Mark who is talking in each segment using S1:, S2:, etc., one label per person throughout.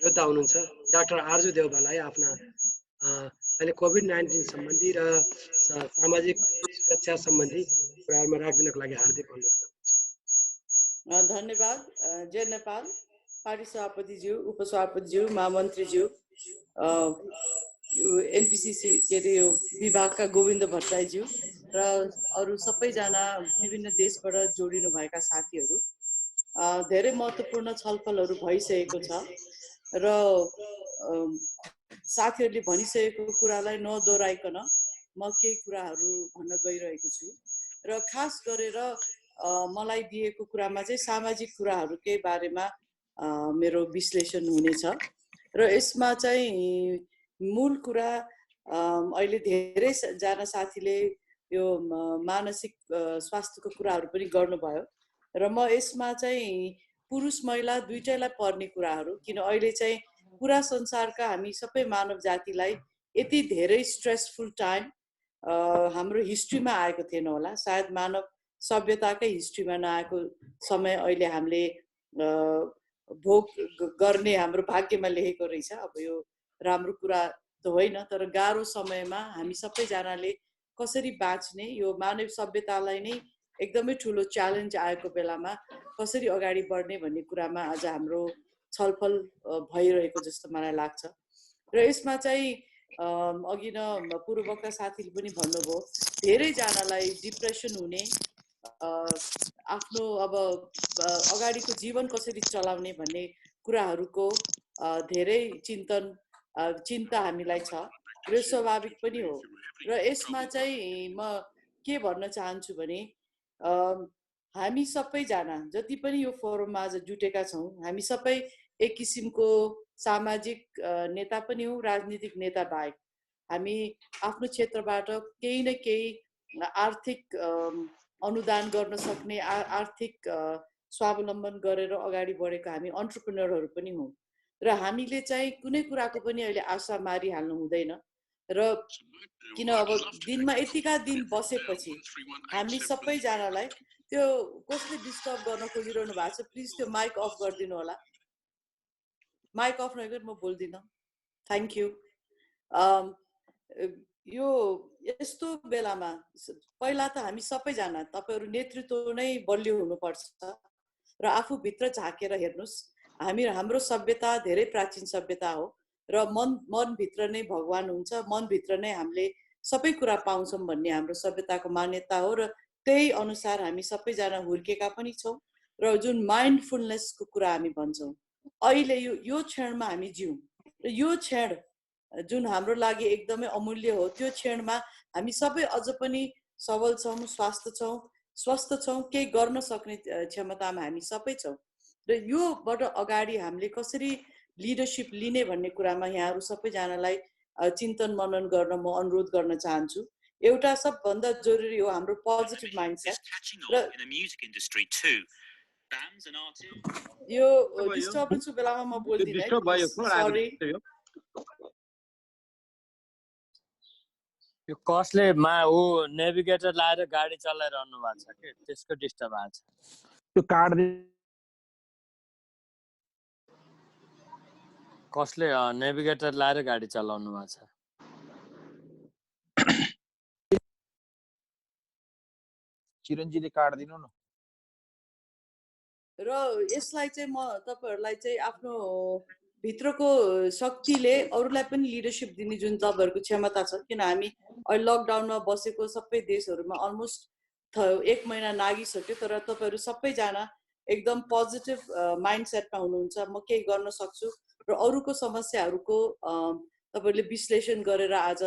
S1: योद्धा हुनुहुन्छ डाक्टर आर्जु देवबालाई आफ्ना अहिले कोभिड-19 सम्बन्धी र सामाजिक सुरक्षा सम्बन्धी कुराहरूमा राखिदिनको लागि हार्दिक अनुरोध गर्दछु।
S2: धन्यवाद। जय नेपाल पार्टी सभापतिज्यू, उपसभापतिज्यू, महामन्त्रीज्यू, एनपीसीसी के अरे यो विभागका गोविन्द भट्टराईज्यू र अरू सबैजना विभिन्न देशबाट जोडिनु भएका साथीहरू, धेरै महत्त्वपूर्ण छलफलहरू भइसकेको छ र साथीहरूले भनिसकेको कुरालाई नदोहोऱ्याइकन म केही कुराहरू भन्न गइरहेको छु र खास गरेर मलाई दिएको कुरामा चाहिँ सामाजिक कुराहरूकै बारेमा मेरो विश्लेषण हुनेछ र यसमा चाहिँ मूल कुरा अहिले धेरैजना साथीले यो मानसिक स्वास्थ्यको कुराहरू पनि गर्नुभयो र म यसमा चाहिँ पुरुष महिला दुईटैलाई पर्ने कुराहरू, किन अहिले चाहिँ पुरा संसारका हामी सबै मानव जातिलाई यति धेरै स्ट्रेसफुल टाइम हाम्रो हिस्ट्रीमा आएको थिएन होला, सायद मानव सभ्यताकै हिस्ट्रीमा नआएको समय अहिले हामीले भोग गर्ने हाम्रो भाग्यमा लेखेको रहेछ। अब यो राम्रो कुरा त होइन, तर गाह्रो समयमा हामी सबैजनाले कसरी बाँच्ने, यो मानव सभ्यतालाई नै एकदमै ठुलो च्यालेन्ज आएको बेलामा कसरी अगाडि बढ्ने भन्ने कुरामा आज हाम्रो छलफल भइरहेको जस्तो मलाई लाग्छ र यसमा चाहिँ अघि न पूर्वका साथीले पनि भन्नुभयो, धेरैजनालाई डिप्रेसन हुने, आफ्नो अब अगाडिको जीवन कसरी चलाउने भन्ने कुराहरूको धेरै चिन्ता हामीलाई छ र स्वाभाविक पनि हो र यसमा चाहिँ म के भन्न चाहन्छु भने हामी सबैजना जति पनि यो फोरममा आज जुटेका छौँ, हामी सबै एक किसिमको सामाजिक नेता पनि हौँ, राजनीतिक नेता बाहेक हामी आफ्नो क्षेत्रबाट केही न केही आर्थिक अनुदान गर्न सक्ने, आर्थिक स्वावलम्बन गरेर अगाडि बढेको हामी एन्टरप्रेन्योरहरू पनि हौँ र हामीले चाहिँ कुनै कुराको पनि अहिले आशा मारिहाल्नु हुँदैन र किन अब दिनमा यतिका दिन बसेपछि हामी सबैजनालाई त्यो कसले डिस्टर्ब गर्न खोजिरहनु भएको छ, प्लिज त्यो माइक अफ गरिदिनु होला। माइक अफ नगरी म बोल्दिनँ, थ्याङ्क यू। यो यस्तो बेलामा पहिला त हामी सबैजना, तपाईहरू नेतृत्व नै बलियो हुनुपर्छ र आफूभित्र झाकेर हेर्नुहोस्, हाम्रो सभ्यता धेरै प्राचीन सभ्यता हो र मनभित्र नै भगवान हुन्छ, मनभित्र नै हामीले सबै कुरा पाउँछौँ भन्ने हाम्रो सभ्यताको मान्यता हो र त्यही अनुसार हामी सबैजना हुर्केका पनि छौँ र जुन माइन्डफुलनेसको कुरा हामी भन्छौँ, अहिले यो क्षणमा हामी जिउँ र यो क्षण जुन हाम्रो लागि एकदमै अमूल्य हो, त्यो क्षणमा हामी सबै अझ पनि सबल छौँ, स्वस्थ छौँ, केही गर्न सक्ने क्षमतामा हामी सबै छौँ र योबाट अगाडि हामीले कसरी लिडरसिप लिने भन्ने कुरामा यहाँहरू सबैजनालाई चिन्तन मनन गर्न म अनुरोध गर्न चाहन्छु। एउटा सबभन्दा जरुरी हो हाम्रो पोजिटिभ माइन्डसेट र यो डिस्टर्बेन्सको बेलामा म बोल्दिनँ, सरी।
S3: यो कसले नेभिगेटर लाएर गाडी चलाइरहनु भएको छ कि त्यसको डिस्टर्ब आछ।
S4: त्यो कार्ड
S3: कसले नेभिगेटर लाएर गाडी चलाउनु भएको छ?
S4: चिरञ्जीले कार्ड दिनु न।
S2: र यसलाई चाहिँ म तपाईहरुलाई चाहिँ आफ्नो भित्रको शक्तिले अरूलाई पनि लिडरशिप दिने जुन तपाईहरुको क्षमता छ, किन हामी अहिले लकडाउनमा बसेको सबै देशहरुमा अलमोस्ट 1 महिना नागिसक्यो, तर तपाईहरु सबैजना एकदम पोजिटिभ माइन्डसेटमा हुनुहुन्छ। म केही गर्न सक्छु र अरूको समस्याहरुको तपाईहरुले विश्लेषण गरेर आज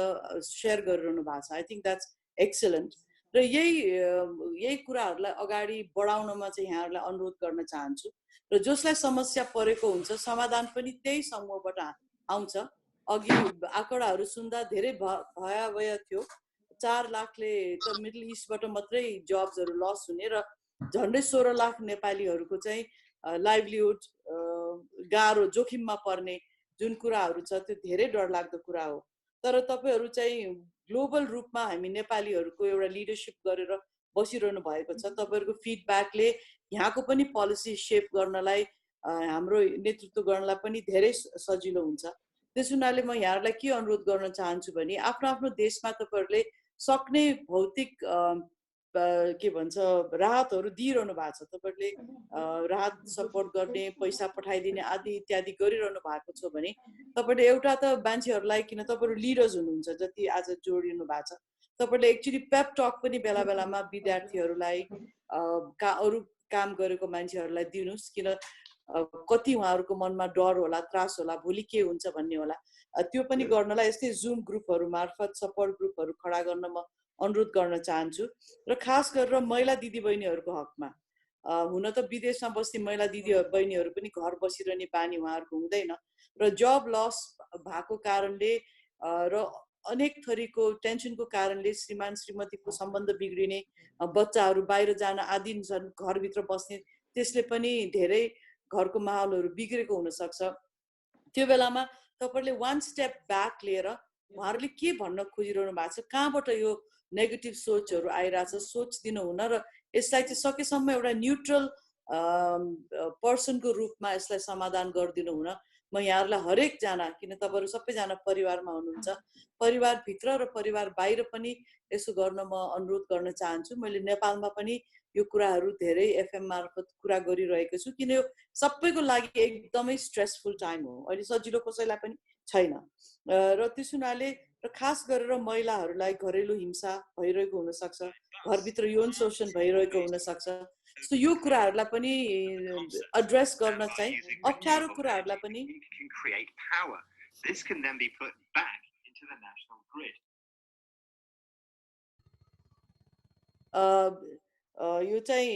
S2: शेयर गरिरहनु भएको छ। आई थिंक द्याट्स एक्सिलेन्ट र यही कुराहरुलाई अगाडि बढाउनमा चाहिँ यहाँहरुलाई अनुरोध गर्न चाहन्छु र जसलाई समस्या परेको हुन्छ समाधान पनि त्यही समूहबाट आउँछ। अघि आँकडाहरु सुन्दा धेरै भयावह थियो। 4 लाखले त मिडल इस्टबाट मात्रै जब्सहरु लस हुने र झन्डै 16 लाख नेपालीहरुको चाहिँ लाइभलीहुड गाह्रो जोखिममा पर्ने जुन कुराहरु छ त्यो धेरै डरलाग्दो कुरा हो। तर तपाईहरु चाहिँ ग्लोबल रूपमा हामी नेपालीहरुको एउटा लिडरशिप गरेर बसिरहनु भएको छ। तपाईहरुको फिडब्याकले यहाँको पनि पोलिसी शेप गर्नलाई हाम्रो नेतृत्व गर्नलाई पनि धेरै सजिलो हुन्छ। त्यस हुनाले म यहाँहरूलाई के अनुरोध गर्न चाहन्छु भने आफ्नो आफ्नो देशमा तपाईँहरूले सक्ने भौतिक के भन्छ राहतहरू दिइरहनु भएको छ। तपाईँहरूले राहत सपोर्ट गर्ने, पैसा पठाइदिने आदि इत्यादि गरिरहनु भएको छ भने तपाईँहरूले एउटा त मान्छेहरूलाई, किन तपाईँहरू लिडर्स हुनुहुन्छ जति आज जोडिनु भएको छ, तपाईँहरूले एक्चुअली पेप टक पनि बेला बेलामा विद्यार्थीहरूलाई अरू काम गरेको मान्छेहरूलाई दिनुहोस्। किन कति उहाँहरूको मनमा डर होला, त्रास होला, भोलि के हुन्छ भन्ने होला। त्यो पनि गर्नलाई यस्तै जुम ग्रुपहरू मार्फत सपोर्ट ग्रुपहरू खडा गर्न म अनुरोध गर्न चाहन्छु। र खास गरेर महिला दिदीबहिनीहरूको हकमा, हुन त विदेशमा बस्ने महिला दिदीबहिनीहरू पनि घर बसिरहने बानी उहाँहरूको हुँदैन र जब लस भएको कारणले र अनेक थरीको टेन्सनको कारणले श्रीमान श्रीमतीको सम्बन्ध बिग्रिने, बच्चाहरू बाहिर जान आदिन छन्, घरभित्र बस्ने, त्यसले पनि धेरै घरको माहौलहरू बिग्रेको हुनसक्छ। त्यो बेलामा तपाईँहरूले वान स्टेप ब्याक लिएर उहाँहरूले के भन्न खोजिरहनु भएको छ, कहाँबाट यो नेगेटिभ सोचहरू आइरहेछ, सोच दिनु हुन र यसलाई चाहिँ सकेसम्म एउटा न्युट्रल पर्सनको रूपमा यसलाई समाधान गरिदिनु हुन म यहाँहरूलाई हरेकजना, किन तपाईँहरू सबैजना परिवारमा हुनुहुन्छ, परिवारभित्र र परिवार बाहिर पनि यसो गर्न म अनुरोध गर्न चाहन्छु। मैले नेपालमा पनि यो कुराहरू धेरै एफएम मार्फत कुरा गरिरहेको छु, किन यो सबैको लागि एकदमै स्ट्रेसफुल टाइम हो, अहिले सजिलो कसैलाई पनि छैन। र त्यस हुनाले र खास गरेर महिलाहरूलाई घरेलु हिंसा भइरहेको हुनसक्छ, घरभित्र यौन शोषण भइरहेको हुनसक्छ। सो यो कुराहरूलाई पनि एड्रेस गर्न चाहिँ अप्ठ्यारो कुराहरूलाई पनि यो चाहिँ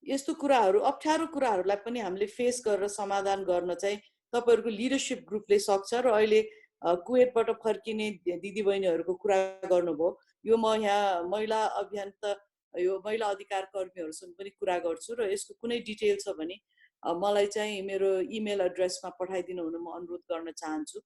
S2: यस्तो कुराहरू अप्ठ्यारो कुराहरूलाई पनि हामीले फेस गरेर समाधान गर्न चाहिँ तपाईँहरूको लिडरसिप ग्रुपले सक्छ। र अहिले कुवेतबाट फर्किने दिदीबहिनीहरूको कुरा गर्नुभयो, यो म यहाँ महिला अभियन्ता, यो महिला अधिकार कर्मीहरूसँग पनि कुरा गर्छु र यसको कुनै डिटेल छ भने मलाई चाहिँ मेरो इमेल एड्रेसमा पठाइदिनु हुन म अनुरोध गर्न चाहन्छु।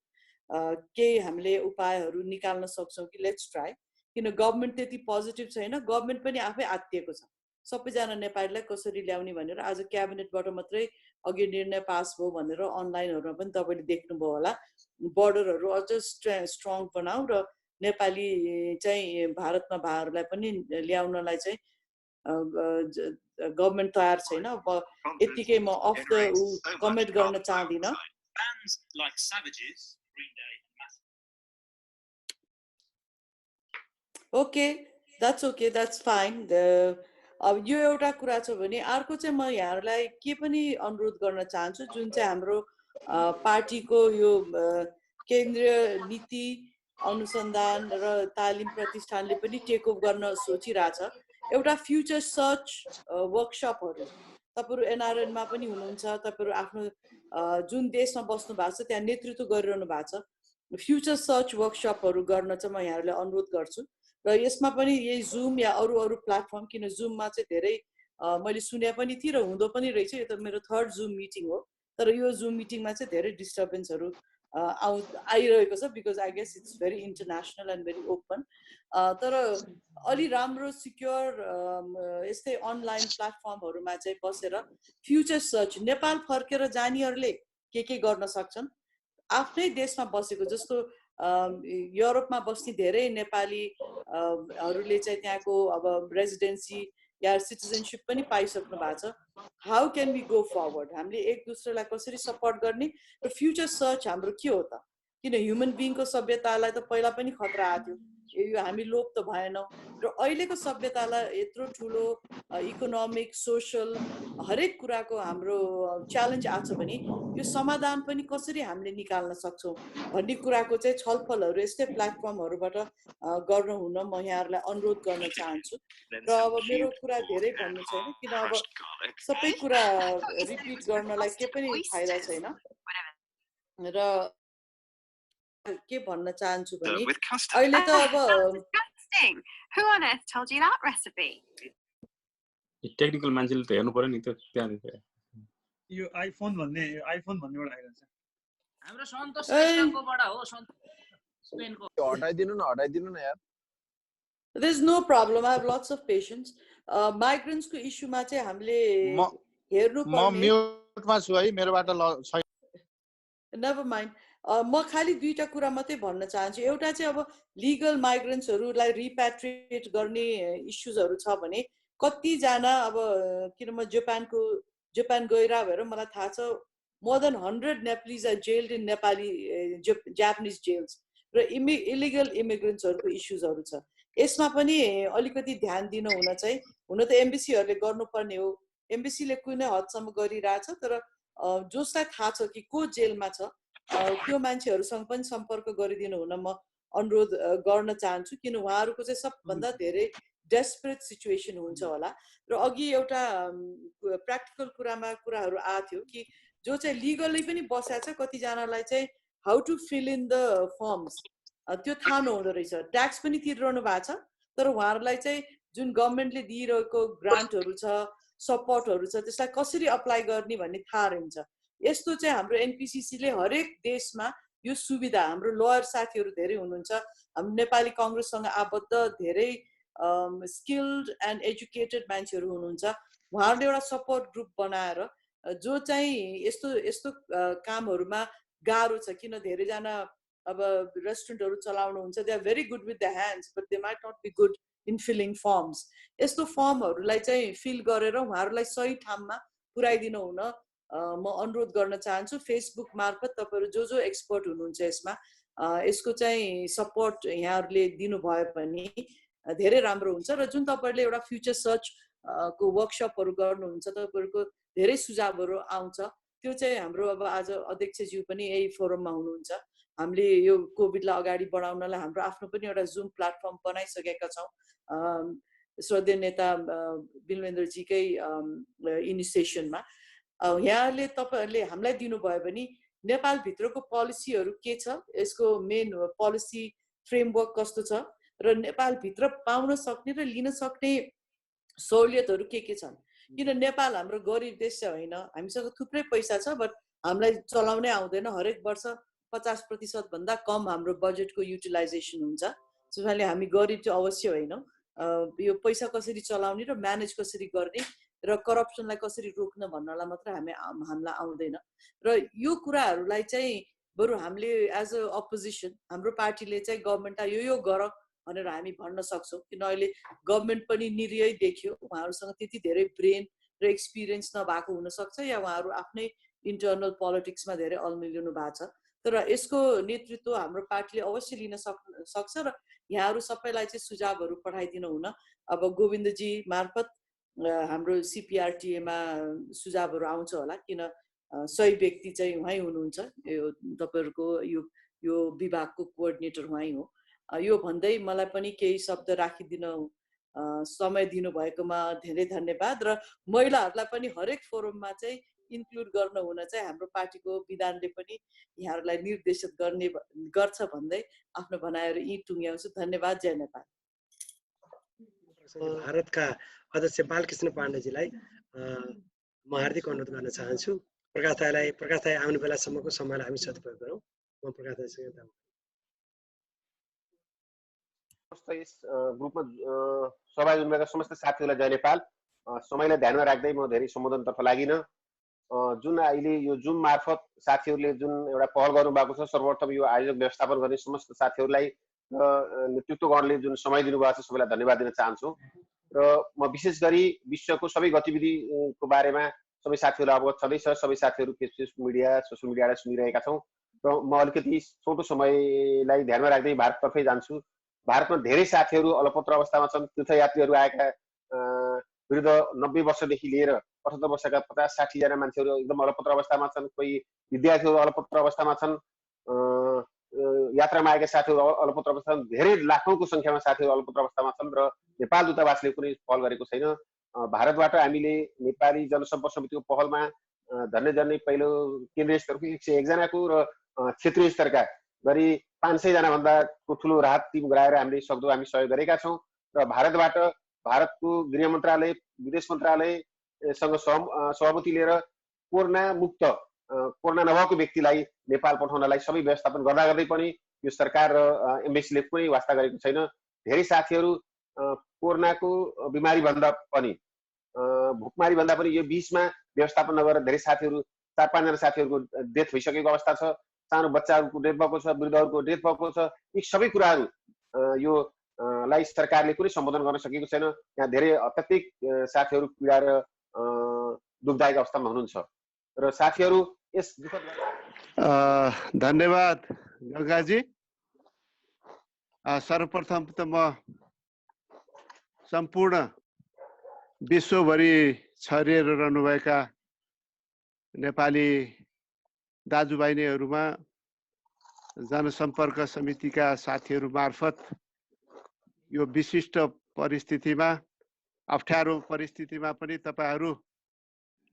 S2: केही हामीले उपायहरू निकाल्न सक्छौँ कि लेट्स ट्राई। किन गभर्मेन्ट त्यति पोजिटिभ छैन, गभर्मेन्ट पनि आफै आत्तिएको छ सबैजना नेपालीलाई कसरी ल्याउने भनेर। आज क्याबिनेटबाट मात्रै अघि निर्णय पास भयो भनेर अनलाइनहरूमा पनि तपाईँले देख्नुभयो होला। बोर्डरहरू अझ स्ट्रङ बनाऊ र नेपाली चाहिँ भारतमा भाइहरूलाई पनि ल्याउनलाई चाहिँ गभर्मेन्ट तयार छैन। अब यतिकै म अफ द कमेन्ट गर्न चाहदिनँ। Okay, that's fine. अब यो एउटा कुरा छ भने अर्को चाहिँ म यहाँहरूलाई के पनि अनुरोध गर्न चाहन्छु, जुन चाहिँ हाम्रो पार्टीको यो केन्द्रीय नीति अनुसन्धान र तालिम प्रतिष्ठानले पनि टेक ओभ गर्न सोचिरहेछ, एउटा फ्युचर सर्च वर्कसपहरू। तपाईँहरू एनआरएनमा पनि हुनुहुन्छ, तपाईँहरू आफ्नो जुन देशमा बस्नु भएको छ त्यहाँ नेतृत्व गरिरहनु भएको छ, फ्युचर सर्च वर्कसपहरू गर्न चाहिँ म यहाँहरूलाई अनुरोध गर्छु। र यसमा पनि यही जुम या अरू प्लेटफर्म, किन जुममा चाहिँ धेरै मैले सुने पनि थिएँ र हुँदो पनि रहेछ, यो त मेरो थर्ड जुम मिटिङ हो, तर यो जुम मिटिङमा चाहिँ धेरै डिस्टर्बेन्सहरू आइरहेको छ, because I guess it's very international and very open. तर अलि राम्रो सिक्योर यस्तै अनलाइन प्लेटफर्महरूमा चाहिँ बसेर फ्युचर सर्च, नेपाल फर्केर जानेहरूले के गर्न सक्छन्, आफ्नै देशमा बसेको जस्तो युरोपमा बस्ने धेरै नेपालीहरूले चाहिँ त्यहाँको अब रेजिडेन्सी या सिटिजनसिप पनि पाइसक्नु भएको छ। How can we go forward, हामीले एक दुसरालाई कसरी सपोर्ट गर्ने र फ्युचर सर्च हाम्रो के हो त, किन ह्युमन बिङको सभ्यतालाई त पहिला पनि खतरा आएको थियो, यो हामी लोप त भएनौँ। र अहिलेको सभ्यतालाई यत्रो ठुलो इकोनोमिक सोसल हरेक कुराको हाम्रो च्यालेन्ज आएको छ भने यो समाधान पनि कसरी हामीले निकाल्न सक्छौँ भन्ने कुराको चाहिँ छलफलहरू यस्तै प्लेटफर्महरूबाट गर्नु हुन म यहाँहरूलाई अनुरोध गर्न चाहन्छु। र अब मेरो कुरा धेरै भन्नु छैन, किन अब सबै कुरा रिपिट गर्नलाई के पनि फाइदा छैन। र के भन्न चाहन्छु भने अहिले त अब
S5: Who on earth told you that recipe?
S6: Technical मान्छेले त हेर्नु पर्यो नि त त्यहाँ।
S7: यो आइफोन भन्ने एउटा आइरहेछ
S8: हाम्रो सन्तोष श्रेष्ठकोबाट हो, स्पेनको।
S4: हटाइदिनु न यार।
S2: There is no problem. I have lots of patience. Migrants को इश्यूमा चाहिँ हामीले हेर्नु पर्ने
S9: मा छु है मेरोबाट छैन
S2: नेभर माइन्ड म खालि दुईटा कुरा मात्रै भन्न चाहन्छु एउटा चाहिँ अब लिगल माइग्रेन्ट्सहरूलाई रिप्याट्रिएट गर्ने इस्युजहरू छ भने कतिजना अब किन म जापान गइरह भएर मलाई थाहा छ more than 100 Nepalese are jailed in Japanese jails र इलिगल इमिग्रेन्ट्सहरूको इस्युजहरू छ यसमा पनि अलिकति ध्यान दिन हुन त एम्बेसीहरूले गर्नुपर्ने हो एम्बेसीले कुनै हदसम्म गरिरहेछ तर जसलाई थाहा छ कि को जेलमा छ त्यो मान्छेहरूसँग पनि सम्पर्क गरिदिनु हुन म अनुरोध गर्न चाहन्छु किन उहाँहरूको चाहिँ सबभन्दा धेरै डेस्परेट सिचुएसन हुन्छ होला र अघि एउटा प्र्याक्टिकल कुराहरू आएको थियो कि जो चाहिँ लिगली पनि बसेको छ कतिजनालाई चाहिँ how to fill in the forms त्यो थाहा नहुँदो रहेछ ट्याक्स पनि तिरिरहनु भएको छ तर उहाँहरूलाई चाहिँ जुन गभर्मेन्टले दिइरहेको ग्रान्टहरू छ सपोर्टहरू छ त्यसलाई कसरी अप्लाई गर्ने भन्ने थाहा रहन्छ यस्तो चाहिँ हाम्रो एनपीसीसीले हरेक देशमा यो सुविधा हाम्रो लयर साथीहरू धेरै हुनुहुन्छ हाम्रो नेपाली कांग्रेससँग आबद्ध धेरै स्किल्ड एन्ड एजुकेटेड मान्छेहरू हुनुहुन्छ उहाँहरूले एउटा सपोर्ट ग्रुप बनाएर जो चाहिँ यस्तो कामहरूमा गाह्रो छ किन धेरैजना अब रेस्टुरेन्टहरू चलाउनुहुन्छ they are very good with the hands but they might not be good in filling forms यस्तो फर्महरूलाई चाहिँ फिल गरेर उहाँहरूलाई सही ठाउँमा पुर्याइदिनु हुन म अनुरोध गर्न चाहन्छु फेसबुक मार्फत तपाईहरु जो एक्सपर्ट हुनुहुन्छ यसमा यसको चाहिँ सपोर्ट यहाँहरूले दिनुभयो भने धेरै राम्रो हुन्छ र जुन तपाईहरुले एउटा फ्युचर सर्च को वर्कशपहरू गर्नुहुन्छ तपाईहरुको धेरै सुझावहरू आउँछ त्यो चाहिँ हाम्रो अब आज अध्यक्षज्यू पनि यही फोरममा हुनुहुन्छ हामीले यो कोभिडलाई अगाडि बढाउनलाई हाम्रो आफ्नो पनि एउटा जुम प्लेटफर्म बनाइसकेका छौं श्रद्धेय नेता बिलवेन्द्रजीकै इनिसिएसनमा यहाँले तपाईहरुले हामीलाई दिनुभयो भने नेपाल भित्रको पोलिसीहरू के छ यसको मेन पोलिसी फ्रेमवर्क कस्तो छ र नेपाल भित्र पाउन सक्ने र लिन सक्ने सहुलियतहरू के छन् किन नेपाल हाम्रो गरिब देश चाहिँ होइन हामीसँग थुप्रै पैसा छ बट हामीलाई चलाउनै आउँदैन हरेक वर्ष 50% भन्दा कम हाम्रो बजेटको युटिलाइजेसन हुन्छ त्यसैले हामी गरिब चाहिँ अवश्य होइन यो पैसा कसरी चलाउने र म्यानेज कसरी गर्ने र करप्सनलाई कसरी रोक्न भन्नलाई मात्र हामीलाई आउँदैन र यो कुराहरूलाई चाहिँ बरु हामीले एज अ अपोजिसन हाम्रो पार्टीले चाहिँ गभर्नमेन्टलाई यो गर भनेर हामी भन्न सक्छौं किन अहिले गभर्नमेन्ट पनि निरीहै देखियो उहाँहरुसँग त्यति धेरै ब्रेन र एक्सपिरियन्स नभएको हुन सक्छ या उहाँहरु आफ्नै इन्टरनल पोलिटिक्समा धेरै अल्मिलिनु भएको छ तर यसको नेतृत्व हाम्रो पार्टीले अवश्य लिन सक्छ र यहाँहरु सबैलाई चाहिँ सुझावहरू पठाइदिनु हुन अब गोविन्दजी मार्फत हाम्रो सीपीआरटीए मा सुझावहरू आउँछ होला किन सही व्यक्ति चाहिँ उहाँ हुनुहुन्छ यो तपाईहरुको यो विभागको कोअर्डिनेटर उहाँ हो यो भन्दै मलाई पनि केही शब्द राखिदिन समय दिनुभएकोमा धेरै धन्यवाद र महिलाहरूलाई पनि हरेक फोरममा चाहिँ इन्क्लुड गर्न हुन चाहिँ हाम्रो पार्टीको विधानले पनि यहाँहरूलाई निर्देशित गर्छ भन्दै आफ्नो भनाइहरू यी टुङ्ग्याउँछु धन्यवाद जय नेपाल
S1: भारतका अध्यक्ष बालकृष्ण पाण्डेजीलाई म हार्दिक अनुरोध गर्न चाहन्छु प्रकाश दाइ आउने बेलासम्मको समयलाई हामी सदुपयोग गरौँ म प्रकाश दाइसँग
S10: यस ग्रुपमा सहभागी हुनुभएका समस्त साथीहरूलाई जय नेपाल समयलाई ध्यानमा राख्दै म धेरै सम्बोधनतर्फ लागिन जुन अहिले यो जुम मार्फत साथीहरूले जुन एउटा पहल गर्नुभएको छ सर्वप्रथम यो आयोजक व्यवस्थापन गर्ने समस्त साथीहरूलाई नेतृत्वगणले जुन समय दिनुभएको छ सबैलाई धन्यवाद दिन चाहन्छु र म विशेष गरी विश्वको सबै गतिविधिको बारेमा सबै साथीहरूलाई अवगत छँदैछ सबै साथीहरू फेसबुक मिडिया सोसियल मिडियाबाट सुनिरहेका छौँ र म अलिकति छोटो समयलाई ध्यानमा राख्दै भारततर्फै जान्छु भारतमा धेरै साथीहरू अलपत्र अवस्थामा छन् तीर्थयात्रीहरू आएका विरुद्ध 90 वर्षदेखि लिएर 78 वर्षका 50-60 जना मान्छेहरू एकदम अलपत्र अवस्थामा छन् कोही विद्यार्थीहरू अलपत्र अवस्थामा छन् यात्रामा आएका साथीहरू अलपत्र अवस्थामा छन् धेरै लाखौंको संख्यामा साथीहरू अलपत्र अवस्थामा छन् र नेपाल दूतावासले कुनै पहल गरेको छैन भारतबाट हामीले नेपाली जनसम्पर्क समितिको पहलमा झन्डै पहिलो केन्द्रीय स्तरको 101 जनाको र क्षेत्रीय स्तरका गरी 500 जना भन्दा ठुलो राहत टिम गराएर हामीले सक्दो हामी सहयोग गरेका छौं र भारतबाट भारतको गृह मन्त्रालय विदेश मन्त्रालयसँग सहमति लिएर कोरोना मुक्त कोरोना नभएको व्यक्तिलाई नेपाल पठाउनलाई सबै व्यवस्थापन गर्दा गर्दै पनि यो सरकार र एम्बेसीले कुनै वास्ता गरेको छैन धेरै साथीहरू कोरोनाको बिमारी भन्दा पनि भुकमारी भन्दा पनि यो बीचमा व्यवस्थापन नगरेर धेरै साथीहरू 4-5 जना साथीहरूको डेथ भइसकेको अवस्था छ, सानो बच्चाहरूको डेथ भएको छ, वृद्धहरूको डेथ भएको छ। यी सबै कुराहरू यो लाई सरकारले कुनै सम्बोधन गर्न सकेको छैन। यहाँ धेरै अत्यधिक साथीहरू पीडा र दुःखदायक अवस्थामा हुनुहुन्छ र साथीहरू यस
S9: धन्यवाद गंगाजी। सर्वप्रथम त म सम्पूर्ण विश्वभरि छरिएर रहनुभएका नेपाली दाजुभाइनीहरूमा जनसम्पर्क समितिका साथीहरू मार्फत यो विशिष्ट परिस्थितिमा, अप्ठ्यारो परिस्थितिमा पनि तपाईहरू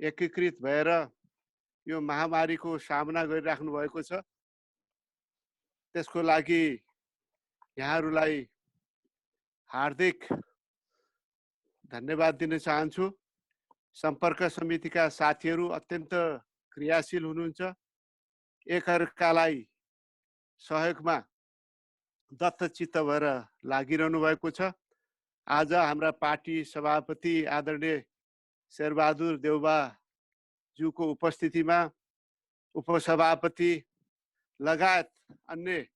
S9: एकीकृत भएर यो महामारीको सामना गरिराख्नु भएको छ। त्यसको लागि यहाँहरूलाई हार्दिक धन्यवाद दिन चाहन्छु। सम्पर्क समितिका साथीहरू अत्यन्त क्रियाशील हुनुहुन्छ, एकअर्कालाई सहयोगमा दत्तचित्त भएर लागिरहनु भएको छ। आज हाम्रा पार्टी सभापति आदरणीय शेरबहादुर देउबाज्यूको उपस्थितिमा उपसभापति लगायत अन्य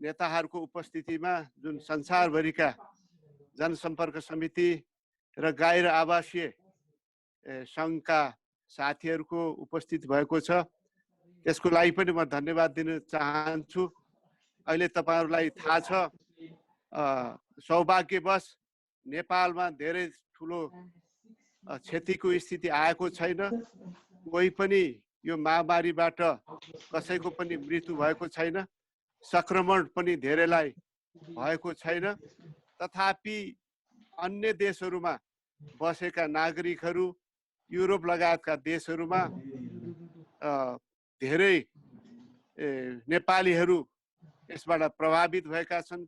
S9: नेताहरूको उपस्थितिमा जुन संसारभरिका जनसम्पर्क समिति र गैर आवासीय सङ्घका साथीहरूको उपस्थित भएको छ, त्यसको लागि पनि म धन्यवाद दिन चाहन्छु। अहिले तपाईहरुलाई थाहा छ, सौभाग्यवश नेपालमा धेरै ठुलो क्षतिको स्थिति आएको छैन। कोही पनि यो महामारीबाट कसैको पनि मृत्यु भएको छैन, संक्रमण पनि धेरैलाई भएको छैन। तथापि अन्य देशहरूमा बसेका नागरिकहरू, युरोप लगायतका देशहरूमा धेरै नेपालीहरू यसबाट प्रभावित भएका छन्,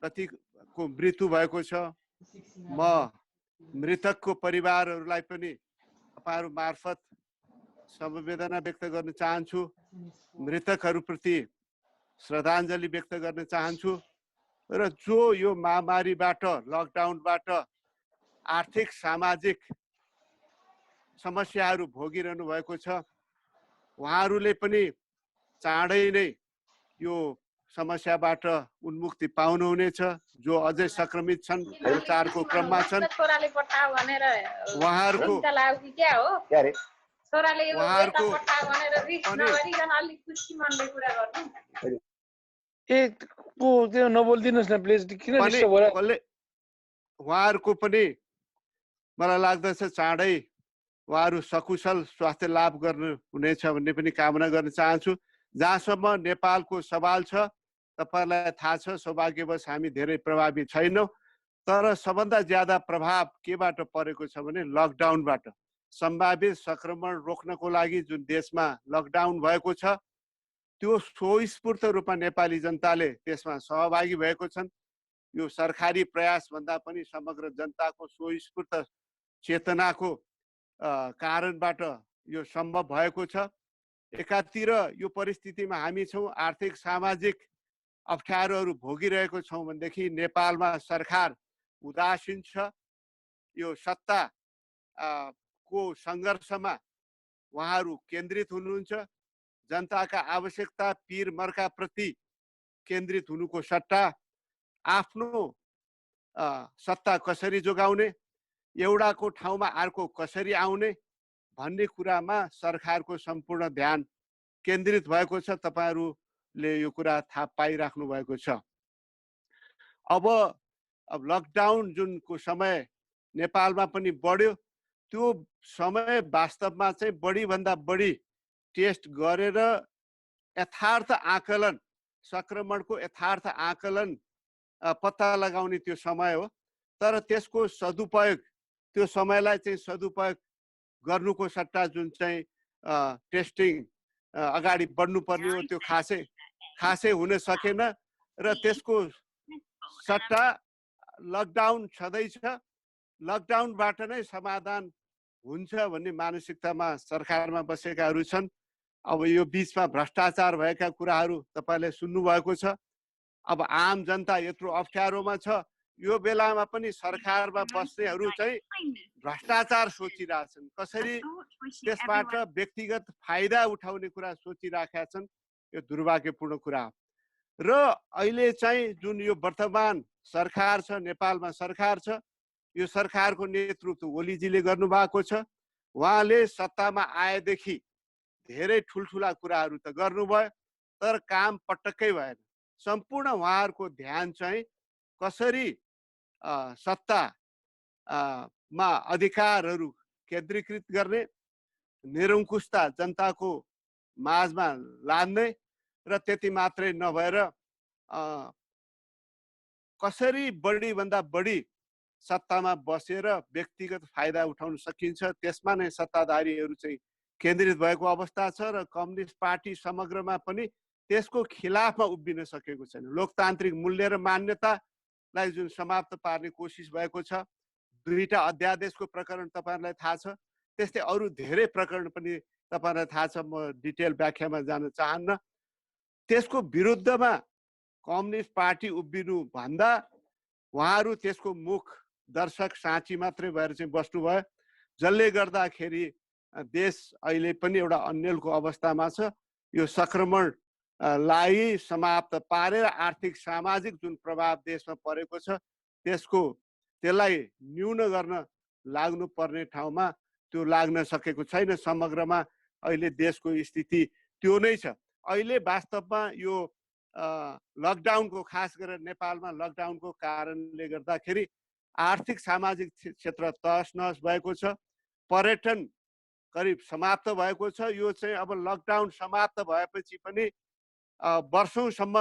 S9: कतिको मृत्यु भएको छ। म मृतकको परिवारहरूलाई पनि तपाईहरु मार्फत समवेदना व्यक्त गर्न चाहन्छु, मृतकहरूप्रति श्रद्धाञ्जली व्यक्त गर्न चाहन्छु। र जो यो महामारीबाट, लकडाउनबाट आर्थिक सामाजिक समस्याहरू भोगिरहनु भएको छ, उहाँहरूले पनि चाँडै नै यो समस्याबाट उन्मुक्ति पाउनुहुनेछ। जो अझै संक्रमित छन्, उपचारको क्रममा छन्, उहाँहरूको उहाँहरूको पनि मलाई लाग्दछ चाँडै उहाँहरू सकुशल स्वास्थ्य लाभ गर्नु हुनेछ भन्ने पनि कामना गर्न चाहन्छु। जहाँसम्म नेपालको सवाल छ, तपाईलाई थाहा छ, सौभाग्यवश हामी धेरै प्रभावित छैनौँ। तर सबभन्दा ज्यादा प्रभाव केबाट परेको छ भने लकडाउनबाट। सम्भावित संक्रमण रोक्नको लागि जुन देशमा लकडाउन भएको छ, त्यो स्वस्फूर्त रूपमा नेपाली जनताले त्यसमा सहभागी भएको छन्। यो सरकारी प्रयास भन्दा पनि समग्र जनताको स्वस्फूर्त चेतनाको कारणबाट यो सम्भव भएको छ। एकातिर यो परिस्थितिमा हामी छौँ, आर्थिक सामाजिक अप्ठ्यारोहरू भोगिरहेको छौँ भनेदेखि नेपालमा सरकार उदासीन छ। यो सत्ता को सङ्घर्षमा उहाँहरू केन्द्रित हुनुहुन्छ। जनताका आवश्यकता पीर मर्का प्रति केन्द्रित हुनुको सट्टा आफ्नो सत्ता कसरी जोगाउने, एउटाको ठाउँमा अर्को कसरी आउने भन्ने कुरामा सरकारको सम्पूर्ण ध्यान केन्द्रित भएको छ। तपाईहरुले यो कुरा थाहा पाइराख्नु भएको छ। अब लकडाउन जुनको समय नेपालमा पनि बढ्यो, त्यो समय वास्तवमा चाहिँ बढी भन्दा बढी टेस्ट गरेर यथार्थ आकलन, संक्रमणको यथार्थ आकलन पत्ता लगाउने त्यो समय हो। तर त्यसको सदुपयोग, त्यो समयलाई चाहिँ सदुपयोग गर्नुको सट्टा जुन चाहिँ टेस्टिङ अगाडि बढ्नुपर्ने हो, त्यो खासै हुन सकेन। र त्यसको सट्टा लकडाउन छँदैछ, लकडाउनबाट नै समाधान हुन्छ भन्ने मानसिकतामा सरकारमा बसेकाहरू छन्। अब यो बीचमा भ्रष्टाचार भएका कुराहरू तपाईले सुन्नुभएको छ। अब आम जनता यत्रो अप्ठ्यारोमा छ, यो बेलामा पनि सरकारमा बस्नेहरू चाहिँ भ्रष्टाचार सोचिरहेछन्, कसरी त्यसबाट व्यक्तिगत फाइदा उठाउने कुरा सोचिराखेका छन्। यो दुर्भाग्यपूर्ण कुरा हो। र अहिले चाहिँ जुन यो वर्तमान सरकार छ, नेपालमा सरकार छ, यो सरकारको नेतृत्व ओलीजीले गर्नुभएको छ। उहाँले सत्तामा आएदेखि धेरै ठुल्ठुला कुराहरू त गर्नुभयो, तर काम पटक्कै भएन। सम्पूर्ण उहाँहरूको ध्यान चाहिँ कसरी सत्तामा अधिकारहरू केन्द्रीकृत गर्ने, निरङ्कुशता जनताको माझमा लान्ने, र त्यति मात्रै नभएर कसरी बढीभन्दा बढी सत्तामा बसेर व्यक्तिगत फाइदा उठाउन सकिन्छ, त्यसमा नै सत्ताधारीहरू चाहिँ केन्द्रित भएको अवस्था छ। र कम्युनिस्ट पार्टी समग्रमा पनि त्यसको खिलाफमा उभिन सकेको छैन। लोकतान्त्रिक मूल्य र मान्यतालाई जुन समाप्त पार्ने कोसिस भएको छ, 2टा अध्यादेशको प्रकरण तपाईँहरूलाई थाहा छ, त्यस्तै अरू धेरै प्रकरण पनि तपाईँहरूलाई थाहा छ, म डिटेल व्याख्यामा जान चाहन्न। त्यसको विरुद्धमा कम्युनिस्ट पार्टी उभिनु भन्दा उहाँहरू त्यसको मुख दर्शक साँची मात्रै भएर चाहिँ बस्नुभयो, जसले गर्दाखेरि देश अहिले पनि एउटा अन्यलको अवस्थामा छ। यो संक्रमणलाई समाप्त पारेर आर्थिक सामाजिक जुन प्रभाव देशमा परेको छ त्यसलाई न्यून गर्न लाग्नुपर्ने ठाउँमा त्यो लाग्न सकेको छैन। समग्रमा अहिले देशको स्थिति त्यो नै छ। अहिले वास्तवमा यो लकडाउनको, खास गरेर नेपालमा लकडाउनको कारणले गर्दाखेरि आर्थिक सामाजिक क्षेत्र तहस नहस भएको छ। पर्यटन करिब समाप्त भएको छ। यो चाहिँ अब लकडाउन समाप्त भएपछि पनि वर्षौंसम्म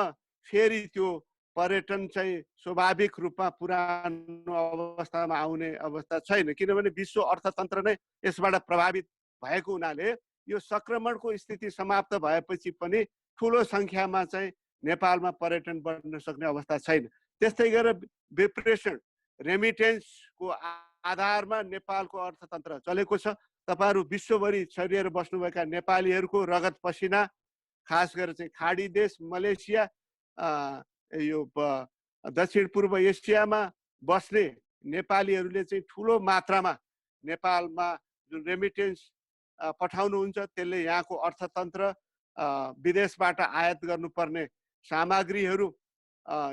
S9: फेरि त्यो पर्यटन चाहिँ स्वाभाविक रूपमा पुरानो अवस्थामा आउने अवस्था छैन, किनभने विश्व अर्थतन्त्र नै यसबाट प्रभावित भएको हुनाले यो संक्रमणको स्थिति समाप्त भएपछि पनि ठुलो सङ्ख्यामा चाहिँ नेपालमा पर्यटन बढ्न सक्ने अवस्था छैन। त्यस्तै गरेर विप्रेषण रेमिटेन्सको आधारमा नेपालको अर्थतन्त्र चलेको छ। तपाईहरु विश्वभरि छरिएर बस्नुभएका नेपालीहरूको रगत पसिना, खास गरेर चाहिँ खाडी देश मलेसिया, यो दक्षिण पूर्व एसियामा बस्ने नेपालीहरूले चाहिँ ठुलो मात्रामा नेपालमा जुन रेमिटेन्स पठाउनुहुन्छ, त्यसले यहाँको अर्थतन्त्र, विदेशबाट आयात गर्नुपर्ने सामग्रीहरू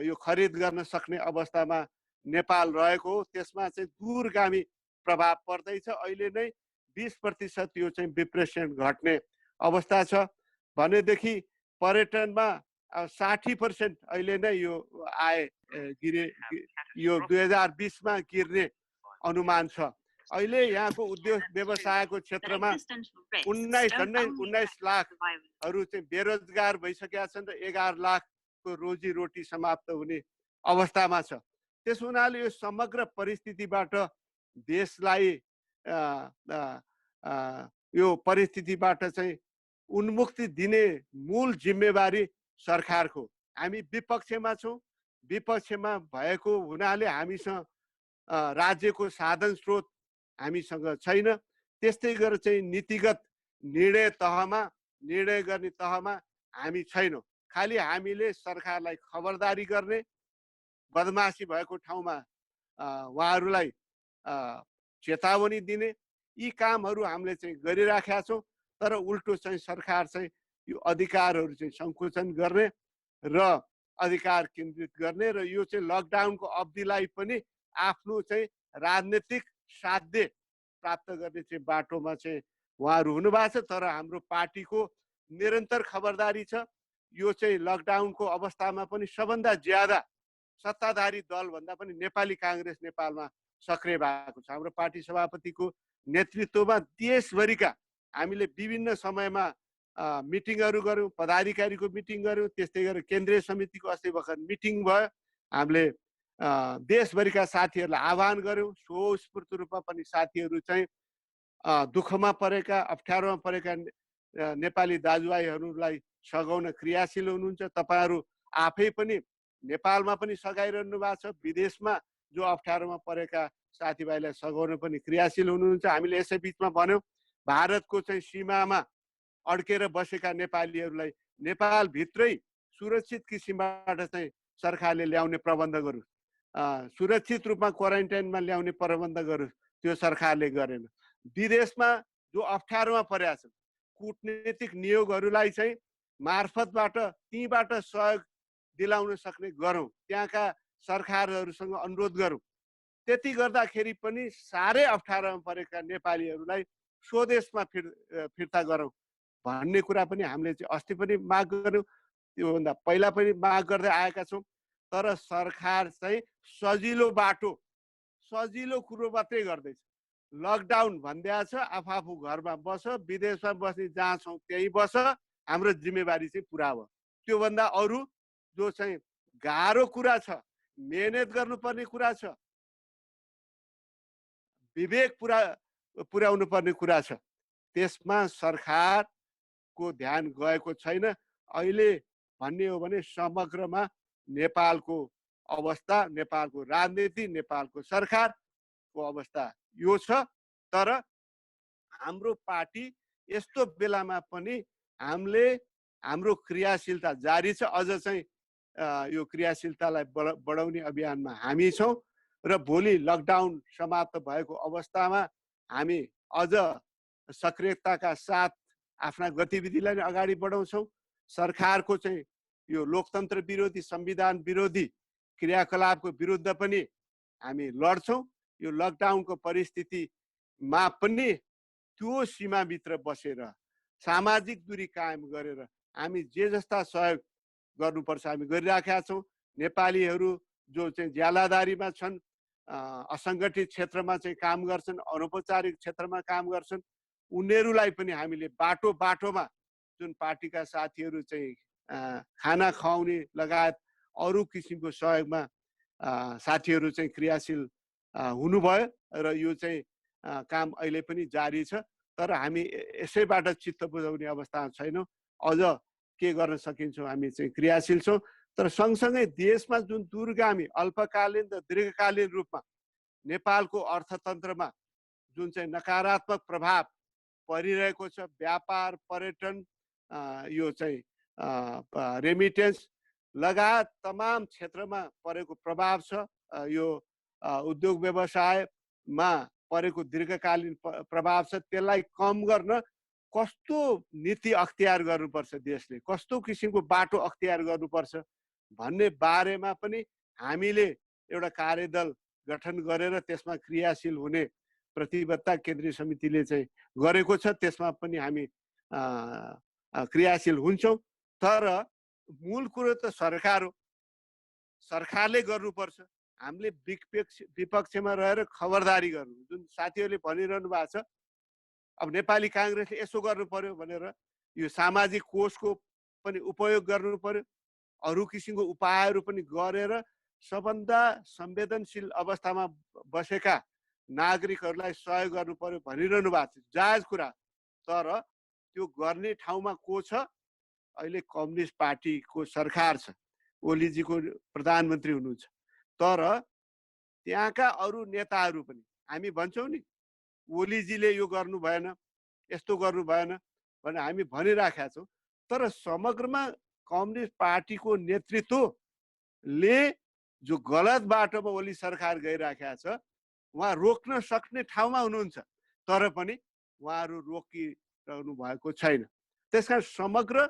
S9: यो खरिद गर्न सक्ने अवस्थामा नेपाल रहेको हो। त्यसमा चाहिँ दूरगामी प्रभाव पर्दैछ। अहिले नै 20% यो चाहिँ विप्रेषण घट्ने अवस्था छ भनेदेखि पर्यटनमा 60% अहिले नै यो आय गिरे, यो 2020 मा गिर्ने अनुमान छ। अहिले यहाँको उद्योग व्यवसायको क्षेत्रमा 19 लाखहरू चाहिँ बेरोजगार भइसकेका छन् र 11 लाखको रोजीरोटी समाप्त हुने अवस्थामा छ। त्यस हुनाले यो समग्र परिस्थितिबाट देशलाई यो परिस्थितिबाट चाहिँ उन्मुक्ति दिने मूल जिम्मेवारी सरकारको। हामी विपक्षमा छौँ, विपक्षमा भएको हुनाले हामीसँग राज्यको साधन स्रोत हामीसँग छैन। त्यस्तै गरेर चाहिँ नीतिगत निर्णय तहमा, निर्णय गर्ने तहमा हामी छैनौँ। खालि हामीले सरकारलाई खबरदारी गर्ने, बदमासी भएको ठाउँमा उहाँहरूलाई चेतावनी दिने, यी कामहरू हामीले चाहिँ गरिराखेका छौँ। तर उल्टो चाहिँ सरकार चाहिँ यो अधिकारहरू चाहिँ सङ्कुचन गर्ने र अधिकार केन्द्रित गर्ने र यो चाहिँ लकडाउनको अवधिलाई पनि आफ्नो चाहिँ राजनीतिक साध्य प्राप्त गर्ने चाहिँ बाटोमा चाहिँ उहाँहरू हुनुभएको छ। तर हाम्रो पार्टीको निरन्तर खबरदारी छ। यो चाहिँ लकडाउनको अवस्थामा पनि सबभन्दा ज्यादा सत्ताधारी दलभन्दा पनि नेपाली काङ्ग्रेस नेपालमा सक्रिय भएको छ। हाम्रो पार्टी सभापतिको नेतृत्वमा देशभरिका हामीले विभिन्न समयमा मिटिङहरू गऱ्यौँ, पदाधिकारीको मिटिङ गऱ्यौँ, त्यस्तै गरेर केन्द्रीय समितिको अस्ति भर्खर मिटिङ भयो। हामीले देशभरिका साथीहरूलाई आह्वान गऱ्यौँ। स्वस्फूर्त रूपमा पनि साथीहरू चाहिँ दुःखमा परेका, अप्ठ्यारोमा परेका नेपाली दाजुभाइहरूलाई सघाउन क्रियाशील हुनुहुन्छ। तपाईँहरू आफै पनि नेपालमा पनि सघाइरहनु भएको छ, विदेशमा जो अप्ठ्यारोमा परेका साथीभाइलाई सघाउन पनि क्रियाशील हुनुहुन्छ। हामीले यसै बिचमा भन्यौँ, भारतको चाहिँ सीमामा अड्केर बसेका नेपालीहरूलाई नेपालभित्रै सुरक्षित किसिमबाट चाहिँ सरकारले ल्याउने प्रबन्ध गरोस्। सुरक्षित रूपमा क्वारेन्टाइनमा ल्याउने प्रबन्ध गरोस्, त्यो सरकारले गरेन। विदेशमा जो अप्ठ्यारोमा परेका छन् कूटनीतिक नियोगहरूलाई चाहिँ मार्फतबाट तीबाट सहयोग दिलाउन सक्ने गरौँ, त्यहाँका सरकारहरूसँग अनुरोध गरौँ। त्यति गर्दाखेरि पनि साह्रै अप्ठ्यारोमा परेका नेपालीहरूलाई स्वदेशमा फिर्ता गरौँ भन्ने कुरा पनि हामीले चाहिँ अस्ति पनि माग गर्यौँ, त्योभन्दा पहिला पनि माग गर्दै आएका छौँ। तर सरकार चाहिँ सजिलो बाटो, सजिलो कुरो मात्रै गर्दैछ। लकडाउन भनिदिएको छ, आफू घरमा बस, विदेशमा बस्ने जहाँ छौँ त्यहीँ बस, हाम्रो जिम्मेवारी चाहिँ पुरा भयो। त्योभन्दा अरू जो चाहिँ गाह्रो कुरा छ, मेहनत गर्नुपर्ने कुरा छ, विवेक पुर्याउनु पर्ने कुरा छ, त्यसमा सरकारको ध्यान गएको छैन। अहिले भन्ने हो भने समग्रमा नेपालको अवस्था, नेपालको राजनीति, नेपालको सरकारको अवस्था यो छ। तर हाम्रो पार्टी यस्तो बेलामा पनि हामीले हाम्रो क्रियाशीलता जारी छ। अझ चाहिँ यो क्रियाशीलतालाई बढाउने अभियानमा हामी छौँ र भोलि लकडाउन समाप्त भएको अवस्थामा हामी अझ सक्रियताका साथ आफ्ना गतिविधिलाई अगाडि बढाउँछौँ। सरकारको चाहिँ यो लोकतन्त्र विरोधी, संविधान विरोधी क्रियाकलापको विरुद्ध पनि हामी लड्छौँ। यो लकडाउनको परिस्थितिमा पनि त्यो सीमाभित्र बसेर सामाजिक दूरी कायम गरेर हामी जे जस्ता सहयोग गर्नुपर्छ हामी गरिराखेका छौँ। नेपालीहरू जो चाहिँ ज्यालादारीमा छन्, असङ्गठित क्षेत्रमा चाहिँ काम गर्छन्, अनौपचारिक क्षेत्रमा काम गर्छन्, उनीहरूलाई पनि हामीले बाटो बाटोमा जुन पार्टीका साथीहरू चाहिँ खाना खुवाउने लगायत अरू किसिमको सहयोगमा साथीहरू चाहिँ क्रियाशील हुनुभयो र यो चाहिँ काम अहिले पनि जारी छ। तर हामी यसैबाट चित्त बुझाउने अवस्थामा छैनौँ। अझ के गर्न सकिन्छौँ हामी चाहिँ क्रियाशील छौँ। तर सँगसँगै देशमा जुन दूरगामी अल्पकालीन र दीर्घकालीन रूपमा नेपालको अर्थतन्त्रमा जुन चाहिँ नकारात्मक प्रभाव परिरहेको छ, व्यापार, पर्यटन, यो चाहिँ रेमिटेन्स लगायत तमाम क्षेत्रमा परेको प्रभाव छ, यो उद्योग व्यवसायमा परेको दीर्घकालीन प्रभाव छ, त्यसलाई कम गर्न कस्तो नीति अख्तियार गर्नुपर्छ, देशले कस्तो किसिमको बाटो अख्तियार गर्नुपर्छ भन्ने बारेमा पनि हामीले एउटा कार्यदल गठन गरेर त्यसमा क्रियाशील हुने प्रतिबद्धता केन्द्रीय समितिले चाहिँ गरेको छ। त्यसमा पनि हामी क्रियाशील हुन्छौँ। तर मूल कुरो त सरकार हो, सरकारले गर्नुपर्छ। हामीले विपक्षमा रहेर खबरदारी गर्नु, जुन साथीहरूले भनिरहनु भएको छ, अब नेपाली काङ्ग्रेसले यसो गर्नु पर्यो भनेर यो सामाजिक कोषको पनि उपयोग गर्नु पर्यो, अरू किसिमको उपायहरू पनि गरेर सबभन्दा संवेदनशील अवस्थामा बसेका नागरिकहरूलाई सहयोग गर्नु पर्यो भनिरहनु भएको छ, जायज कुरा। तर त्यो गर्ने ठाउँमा को छ? अहिले कम्युनिस्ट पार्टीको सरकार छ, ओलीजीको प्रधानमन्त्री हुनुहुन्छ। तर त्यहाँका अरू नेताहरू पनि हामी भन्छौँ नि ओलीजीले यो गर्नु भएन, यस्तो गर्नु भएन भनेर हामी भनिराखेका छौँ। तर समग्रमा कम्युनिस्ट पार्टीको नेतृत्वले जो गलत बाटोमा ओली सरकार गइराखेका छ, उहाँ रोक्न सक्ने ठाउँमा हुनुहुन्छ, तर पनि उहाँहरू रोकिरहनु भएको छैन। त्यसकारण समग्र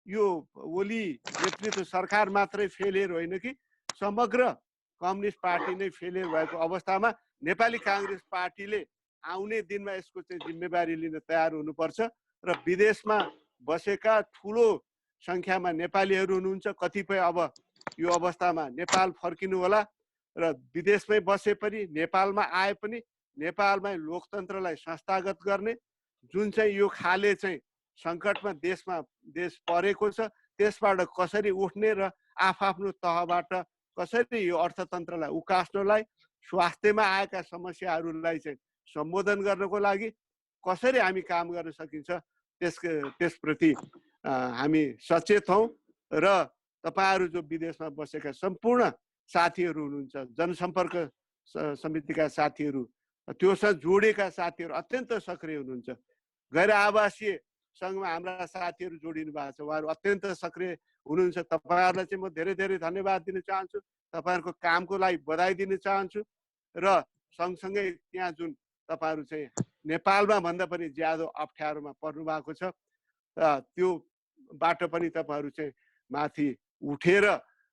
S9: यो ओली नेतृत्व सरकार मात्रै फेलियर होइन कि समग्र कम्युनिस्ट पार्टी नै फेलियर भएको अवस्थामा नेपाली काङ्ग्रेस पार्टीले आउने दिनमा यसको चाहिँ जिम्मेवारी लिन तयार हुनुपर्छ। र विदेशमा बसेका ठुलो सङ्ख्यामा नेपालीहरू हुनुहुन्छ, कतिपय अब यो अवस्थामा नेपाल फर्किनु होला र विदेशमै बसे पनि नेपालमा आए पनि नेपालमै लोकतन्त्रलाई संस्थागत गर्ने जुन चाहिँ यो खाले चाहिँ सङ्कटमा देश परेको छ, त्यसबाट कसरी उठ्ने र आफ्नो तहबाट कसरी यो अर्थतन्त्रलाई उकास्नलाई, स्वास्थ्यमा आएका समस्याहरूलाई चाहिँ सम्बोधन गर्नको लागि कसरी हामी काम गर्न सकिन्छ त्यसप्रति हामी सचेत हौँ। र तपाईँहरू जो विदेशमा बसेका सम्पूर्ण साथीहरू हुनुहुन्छ, जनसम्पर्क समितिका साथीहरू, त्योसँग जोडेका साथीहरू अत्यन्त सक्रिय हुनुहुन्छ। गैर आवासीय सङ्घमा हाम्रा साथीहरू जोडिनु भएको छ, उहाँहरू अत्यन्त सक्रिय हुनुहुन्छ। तपाईँहरूलाई चाहिँ म धेरै धेरै धन्यवाद दिन चाहन्छु, तपाईँहरूको कामको लागि बधाई दिन चाहन्छु। र सँगसँगै त्यहाँ जुन तपाईँहरू चाहिँ नेपालमा भन्दा पनि ज्यादा अप्ठ्यारोमा पर्नु भएको छ, त्यो बाटो पनि तपाईँहरू चाहिँ माथि उठेर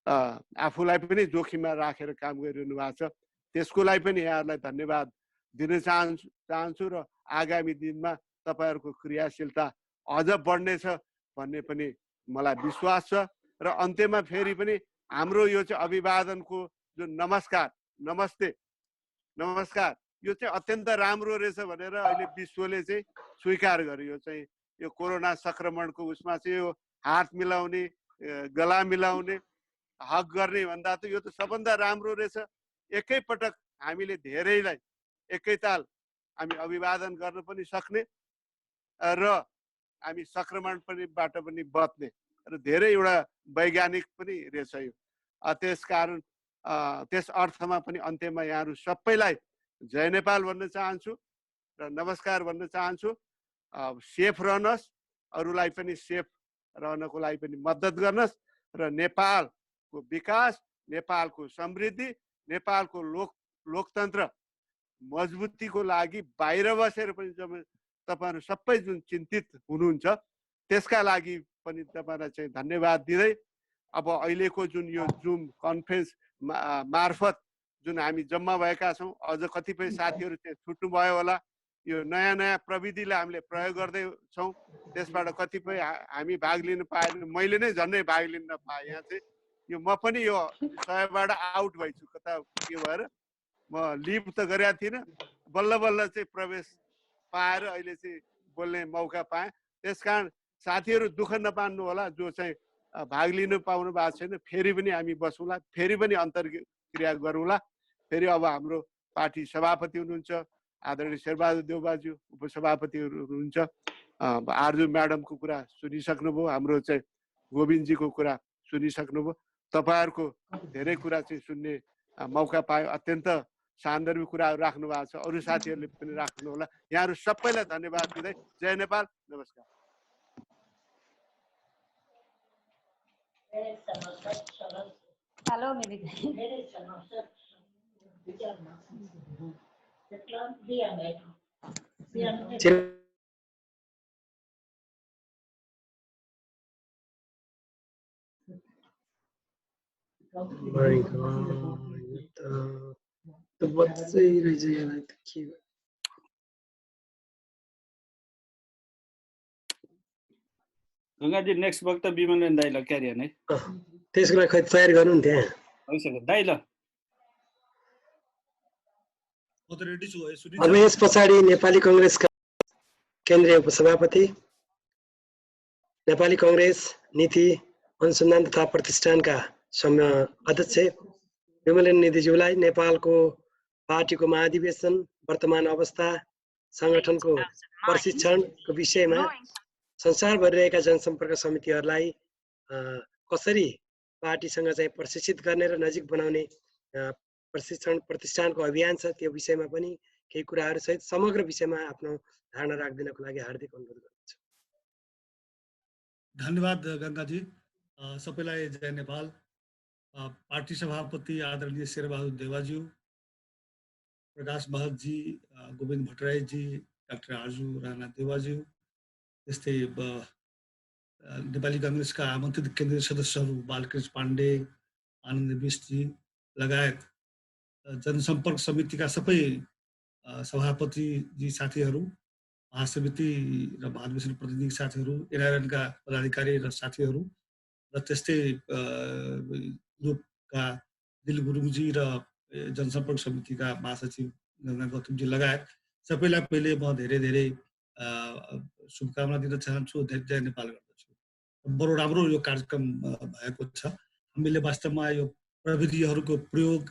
S9: आफूलाई पनि जोखिममा राखेर काम गरिरहनु भएको छ। त्यसको लागि पनि यहाँहरूलाई धन्यवाद दिन चाहन्छु र आगामी दिनमा तपाईँहरूको क्रियाशीलता अझ बढ्नेछ भन्ने पनि मलाई विश्वास छ। र अन्त्यमा फेरि पनि हाम्रो यो चाहिँ अभिवादनको जुन नमस्कार, नमस्ते, नमस्कार, यो चाहिँ अत्यन्त राम्रो रहेछ भनेर अहिले विश्वले चाहिँ स्वीकार गर्यो। यो चाहिँ यो कोरोना संक्रमणको उसमा चाहिँ यो हात मिलाउने, गला मिलाउने, हक गर्ने भन्दा त यो त सबभन्दा राम्रो रहेछ। एकैपटक हामीले धेरैलाई एकैताल हामी अभिवादन गर्न पनि सक्ने र हामी संक्रमण पनिबाट पनि बच्ने र धेरै एउटा वैज्ञानिक पनि रहेछ यो। त्यसकारण त्यस अर्थमा पनि अन्त्यमा यहाँहरू सबैलाई जय नेपाल भन्न चाहन्छु र नमस्कार भन्न चाहन्छु। सेफ रहनुहोस्, अरूलाई पनि सेफ रहनको लागि पनि मद्दत गर्नुहोस् र नेपालको विकास, नेपालको समृद्धि, नेपालको लोकतन्त्र मजबुतीको लागि बाहिर बसेर पनि तपाईँहरू सबै जुन चिन्तित हुनुहुन्छ त्यसका लागि पनि तपाईँलाई चाहिँ धन्यवाद दिँदै अब अहिलेको जुन यो जुम कन्फरेन्स मार्फत जुन हामी जम्मा भएका छौँ, अझ कतिपय साथीहरू चाहिँ छुट्नुभयो होला। यो नयाँ नयाँ प्रविधिलाई हामीले प्रयोग गर्दैछौँ, त्यसबाट कतिपय हामी भाग लिन पाएन। मैले नै झन्डै भाग लिन नपाएँ। यहाँ चाहिँ यो म पनि यो 100बाट आउट भइछु, कता के भएर म लिभ त गरेका थिइनँ, बल्ल बल्ल चाहिँ प्रवेश पाएर अहिले चाहिँ बोल्ने मौका पाएँ। त्यसकारण साथीहरू दुःख नपान्नु होला, जो चाहिँ भाग लिनु पाउनु भएको छैन। फेरि पनि हामी बसौँला, फेरि पनि अन्तर्क्रिया गरौँला। फेरि अब हाम्रो पार्टी सभापति हुनुहुन्छ आदरणीय शेरबहादुर देउबाज्यू, उपसभापतिहरू हुनुहुन्छ, आरजु म्याडमको कुरा सुनिसक्नुभयो, हाम्रो चाहिँ गोविन्दजीको कुरा सुनिसक्नुभयो। तपाईँहरूको धेरै कुरा चाहिँ सुन्ने मौका पायो। अत्यन्त सान्दर्भिक कुराहरू राख्नु भएको छ, अरू साथीहरूले पनि राख्नु होला। यहाँहरू सबैलाई धन्यवाद दिँदै जय नेपाल, नमस्कार।
S7: गङ्गाजी नेक्स्ट वक्त विमलन दाइ ल क्यारियर नै
S1: त्यसको लागि खै तयार गर्नु नि त्यहाँ
S7: भइसक्यो दाइ ल।
S1: अब यस पछाडि नेपाली कङ्ग्रेसका केन्द्रीय उपसभापति, नेपाली कङ्ग्रेस नीति अनुसन्धान तथा प्रतिष्ठानका अध्यक्ष विमलन निधिज्यूलाई नेपालको पार्टीको महाधिवेशन, वर्तमान अवस्था, संगठनको प्रशिक्षणको विषयमा संसारभरि रहेका जनसम्पर्क समितिहरूलाई कसरी पार्टीसँग चाहिँ प्रशिक्षित गर्ने र नजिक बनाउने प्रशिक्षण प्रतिष्ठानको अभियान छ, त्यो विषयमा पनि केही कुराहरू सहित समग्र विषयमा आफ्नो धारणा राखिदिनको लागि हार्दिक अनुरोध गर्दछु।
S11: धन्यवाद गङ्गाजी। सबैलाई जय नेपाल। पार्टी सभापति आदरणीय शेरबहादुर देउबाज्यू, प्रकाश महतजी, गोविन्द भट्टराईजी, डाक्टर आरजु राणा देउबाज्यू, त्यस्तै नेपाली कङ्ग्रेसका आमन्त्रित केन्द्रीय सदस्यहरू बालकृष्ण पाण्डे, आनन्द बिष्टजी लगायत जनसम्पर्क समितिका सबै सभापतिजी साथीहरू, महासमिति र महाधिवेशन प्रतिनिधि साथीहरू, एनआरएनका पदाधिकारी र साथीहरू, र त्यस्तै ग्रुपका दिल गुरुङजी र जनसम्पर्क समितिका महासचिव गङ्गा गौतमजी लगायत सबैलाई पहिले म धेरै धेरै शुभकामना दिन चाहन्छु, जय नेपाल गर्दछु। बडो राम्रो यो कार्यक्रम भएको छ। हामीले वास्तवमा यो प्रविधिहरूको प्रयोग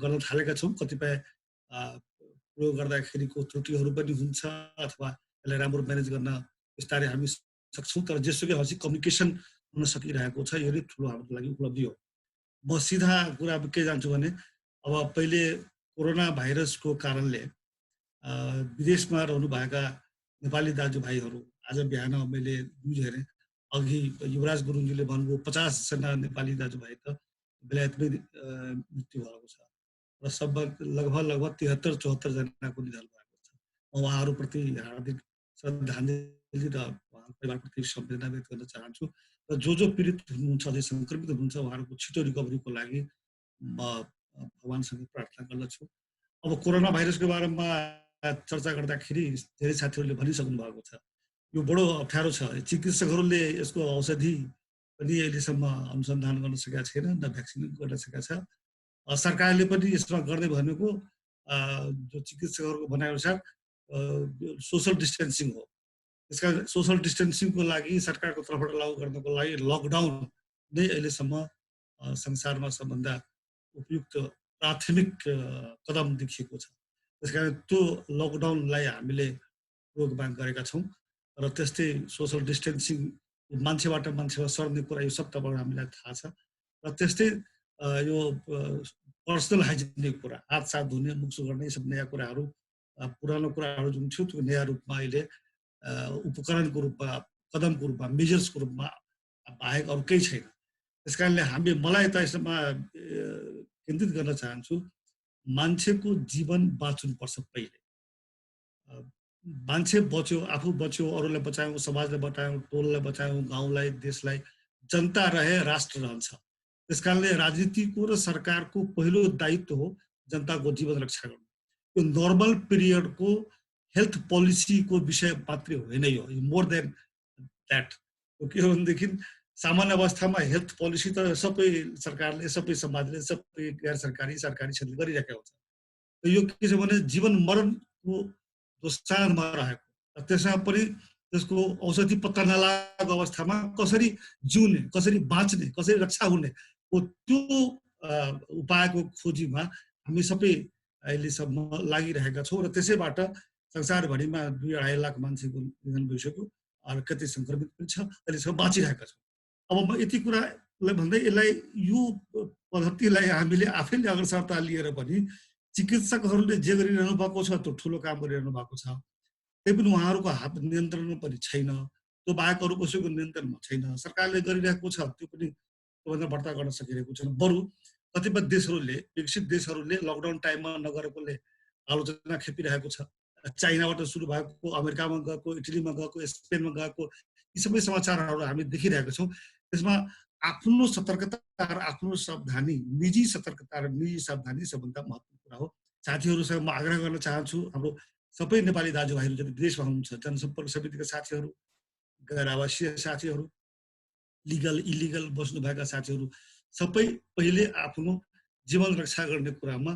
S11: गर्न थालेका छौँ। कतिपय प्रयोग गर्दाखेरिको त्रुटिहरू पनि हुन्छ अथवा यसलाई राम्रो म्यानेज गर्न बिस्तारै हामी सक्छौँ, तर जेसुकै हसी कम्युनिकेसन हुन सकिरहेको छ, यो ठुलो हाम्रो लागि उपलब्धि हो। म सिधा कुरा के जान्छु भने अब पहिले कोरोना भाइरसको कारणले विदेशमा रहनुभएका नेपाली दाजुभाइहरू आज बिहान मैले न्युज हेरेँ अघि युवराज गुरुङजीले भन्नुभयो 50 जना नेपाली दाजुभाइ त बेलायतमै मृत्यु भएको छ र लगभग 73-74 जनाको निधन भएको छ। म उहाँहरूप्रति हार्दिक श्रद्धाञ्जली र उहाँको परिवारप्रति सम्वेदना व्यक्त गर्न चाहन्छु र जो पीडित हुनुहुन्छ अझै सङ्क्रमित हुनुहुन्छ उहाँहरूको छिटो रिकभरीको लागि म भगवानसँग प्रार्थना गर्दछु। अब कोरोना भाइरसको बारेमा चर्चा गर्दाखेरि धेरै साथीहरूले भनिसक्नु भएको छ यो बडो अप्ठ्यारो छ। चिकित्सकहरूले यसको औषधि पनि अहिलेसम्म अनुसन्धान गर्न सकेका छैन, न भ्याक्सिन गर्न सकेका छ। सरकारले पनि यसमा गर्ने भनेको जो चिकित्सकहरूको भनाइअनुसार सोसल डिस्टेन्सिङ हो। त्यसकारण सोसल डिस्टेन्सिङको लागि सरकारको तर्फबाट लागू गर्नको लागि लकडाउन नै अहिलेसम्म संसारमा सबभन्दा उपयुक्त प्राथमिक कदम देखिएको छ। त्यसकारण त्यो लकडाउनलाई हामीले रोकथाम गरेका छौँ र त्यस्तै सोसल डिस्टेन्सिङ मान्छेबाट मान्छेमा सर्ने कुरा यो सब तपाईँलाई हामीलाई थाहा छ र त्यस्तै यो पर्सनल हाइजिनिक कुरा हात साथ धुने मुख गर्ने सब नयाँ कुराहरू पुरानो कुराहरू जुन थियो त्यो नयाँ रूपमा अहिले उपकरणको रूपमा कदमको रूपमा मेजर्सको रूपमा बाहेक अरू केही छैन। त्यस कारणले मलाई त यसमा केन्द्रित गर्न चाहन्छु मान्छेको जीवन बाँच्नुपर्छ पहिले। मान्छे बच्यो आफू बच्यो अरूलाई बचायौँ समाजलाई बचायौँ टोललाई बचायौँ गाउँलाई देशलाई जनता रहे राष्ट्र रहन्छ। त्यस कारणले राजनीतिको र सरकारको पहिलो दायित्व हो जनताको जीवन रक्षा गर्नु। यो नर्मल पिरियडको हेल्थ पोलिसीको विषय मात्रै होइन, यो मोर देन द्याट। के हो भनेदेखि सामान्य अवस्थामा हेल्थ पोलिसी त सबै सरकारले सबै समाजले सबै गैर सरकारी सरकारी क्षेत्रले गरिरहेको हुन्छ। यो के छ भने जीवन मरणको दोसाँधमा रहेको त्यसमा पनि त्यसको औषधि पत्ता नलागेको अवस्थामा कसरी जिउने कसरी बाँच्ने कसरी रक्षा हुने हो त्यो उपायको खोजीमा हामी सबै अहिलेसम्म लागिरहेका छौँ र त्यसैबाट संसारभरिमा 2-2.5 लाख मान्छेको निधन भइसक्यो र कति सङ्क्रमित पनि छ अहिलेसम्म बाँचिरहेका छौँ। अब म यति कुरालाई भन्दै यसलाई यो पद्धतिलाई हामीले आफैले अग्रसरता लिएर पनि चिकित्सकहरूले जे गरिरहनु भएको छ त्यो ठुलो काम गरिरहनु भएको छ। त्यही पनि उहाँहरूको हात नियन्त्रणमा पनि छैन, त्यो बाहेक अरू कसैको नियन्त्रणमा छैन। सरकारले गरिरहेको छ त्यो पनि त्योभन्दा बढ्ता गर्न सकिरहेको छैन। बरु कतिपय देशहरूले विकसित देशहरूले लकडाउन टाइममा नगरेकोले आलोचना खेपिरहेको छ। चाइनाबाट सुरु भएको अमेरिकामा गएको इटलीमा गएको स्पेनमा गएको यी सबै समाचारहरू हामी देखिरहेका छौँ। त्यसमा आफ्नो सतर्कता र आफ्नो सावधानी निजी सतर्कता र निजी सावधानी सबभन्दा महत्त्वपूर्ण कुरा हो। साथीहरूसँग म आग्रह गर्न चाहन्छु हाम्रो सबै नेपाली दाजुभाइहरू जति विदेशमा हुनुहुन्छ जनसम्पर्क समितिका साथीहरू गैर आवासीय साथीहरू लिगल इलिगल बस्नुभएका साथीहरू सबै पहिले आफ्नो जीवन रक्षा गर्ने कुरामा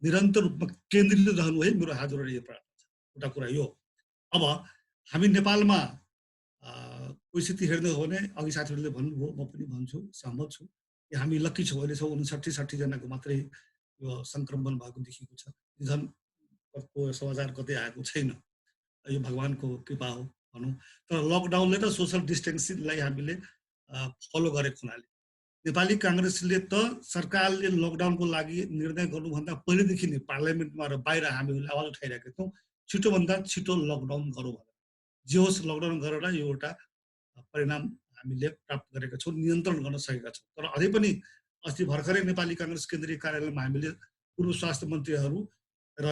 S11: निरन्तर रूपमा केन्द्रित रहनु है मेरो हात जोडेर यो प्रार्थना छ। एउटा कुरा यो अब हामी नेपालमा कोही स्थिति हेर्ने हो भने अघि साथीहरूले भन्नुभयो म पनि भन्छु सहमत छु कि हामी लक्की छौँ। अहिलेसम्म 59-60 जनाको मात्रै यो सङ्क्रमण भएको देखिएको छ। निधनको समाचार कतै आएको छैन, यो भगवानको कृपा हो भनौँ। तर लकडाउनले र सोसल डिस्टेन्सिङलाई हामीले फलो गरेको हुनाले नेपाली काङ्ग्रेसले त सरकारले लकडाउनको लागि निर्णय गर्नुभन्दा पहिलेदेखि नै पार्लियामेन्टमा र बाहिर हामीहरूले आवाज उठाइरहेका थियौँ छिटोभन्दा छिटो लकडाउन गरौँ भनेर। जे होस् लकडाउन गरेर यो एउटा परिणाम हामीले प्राप्त गरेका छौँ, नियन्त्रण गर्न सकेका छौँ। तर अझै पनि अस्ति भर्खरै नेपाली काङ्ग्रेस केन्द्रीय कार्यालयमा हामीले पूर्व स्वास्थ्य मन्त्रीहरू र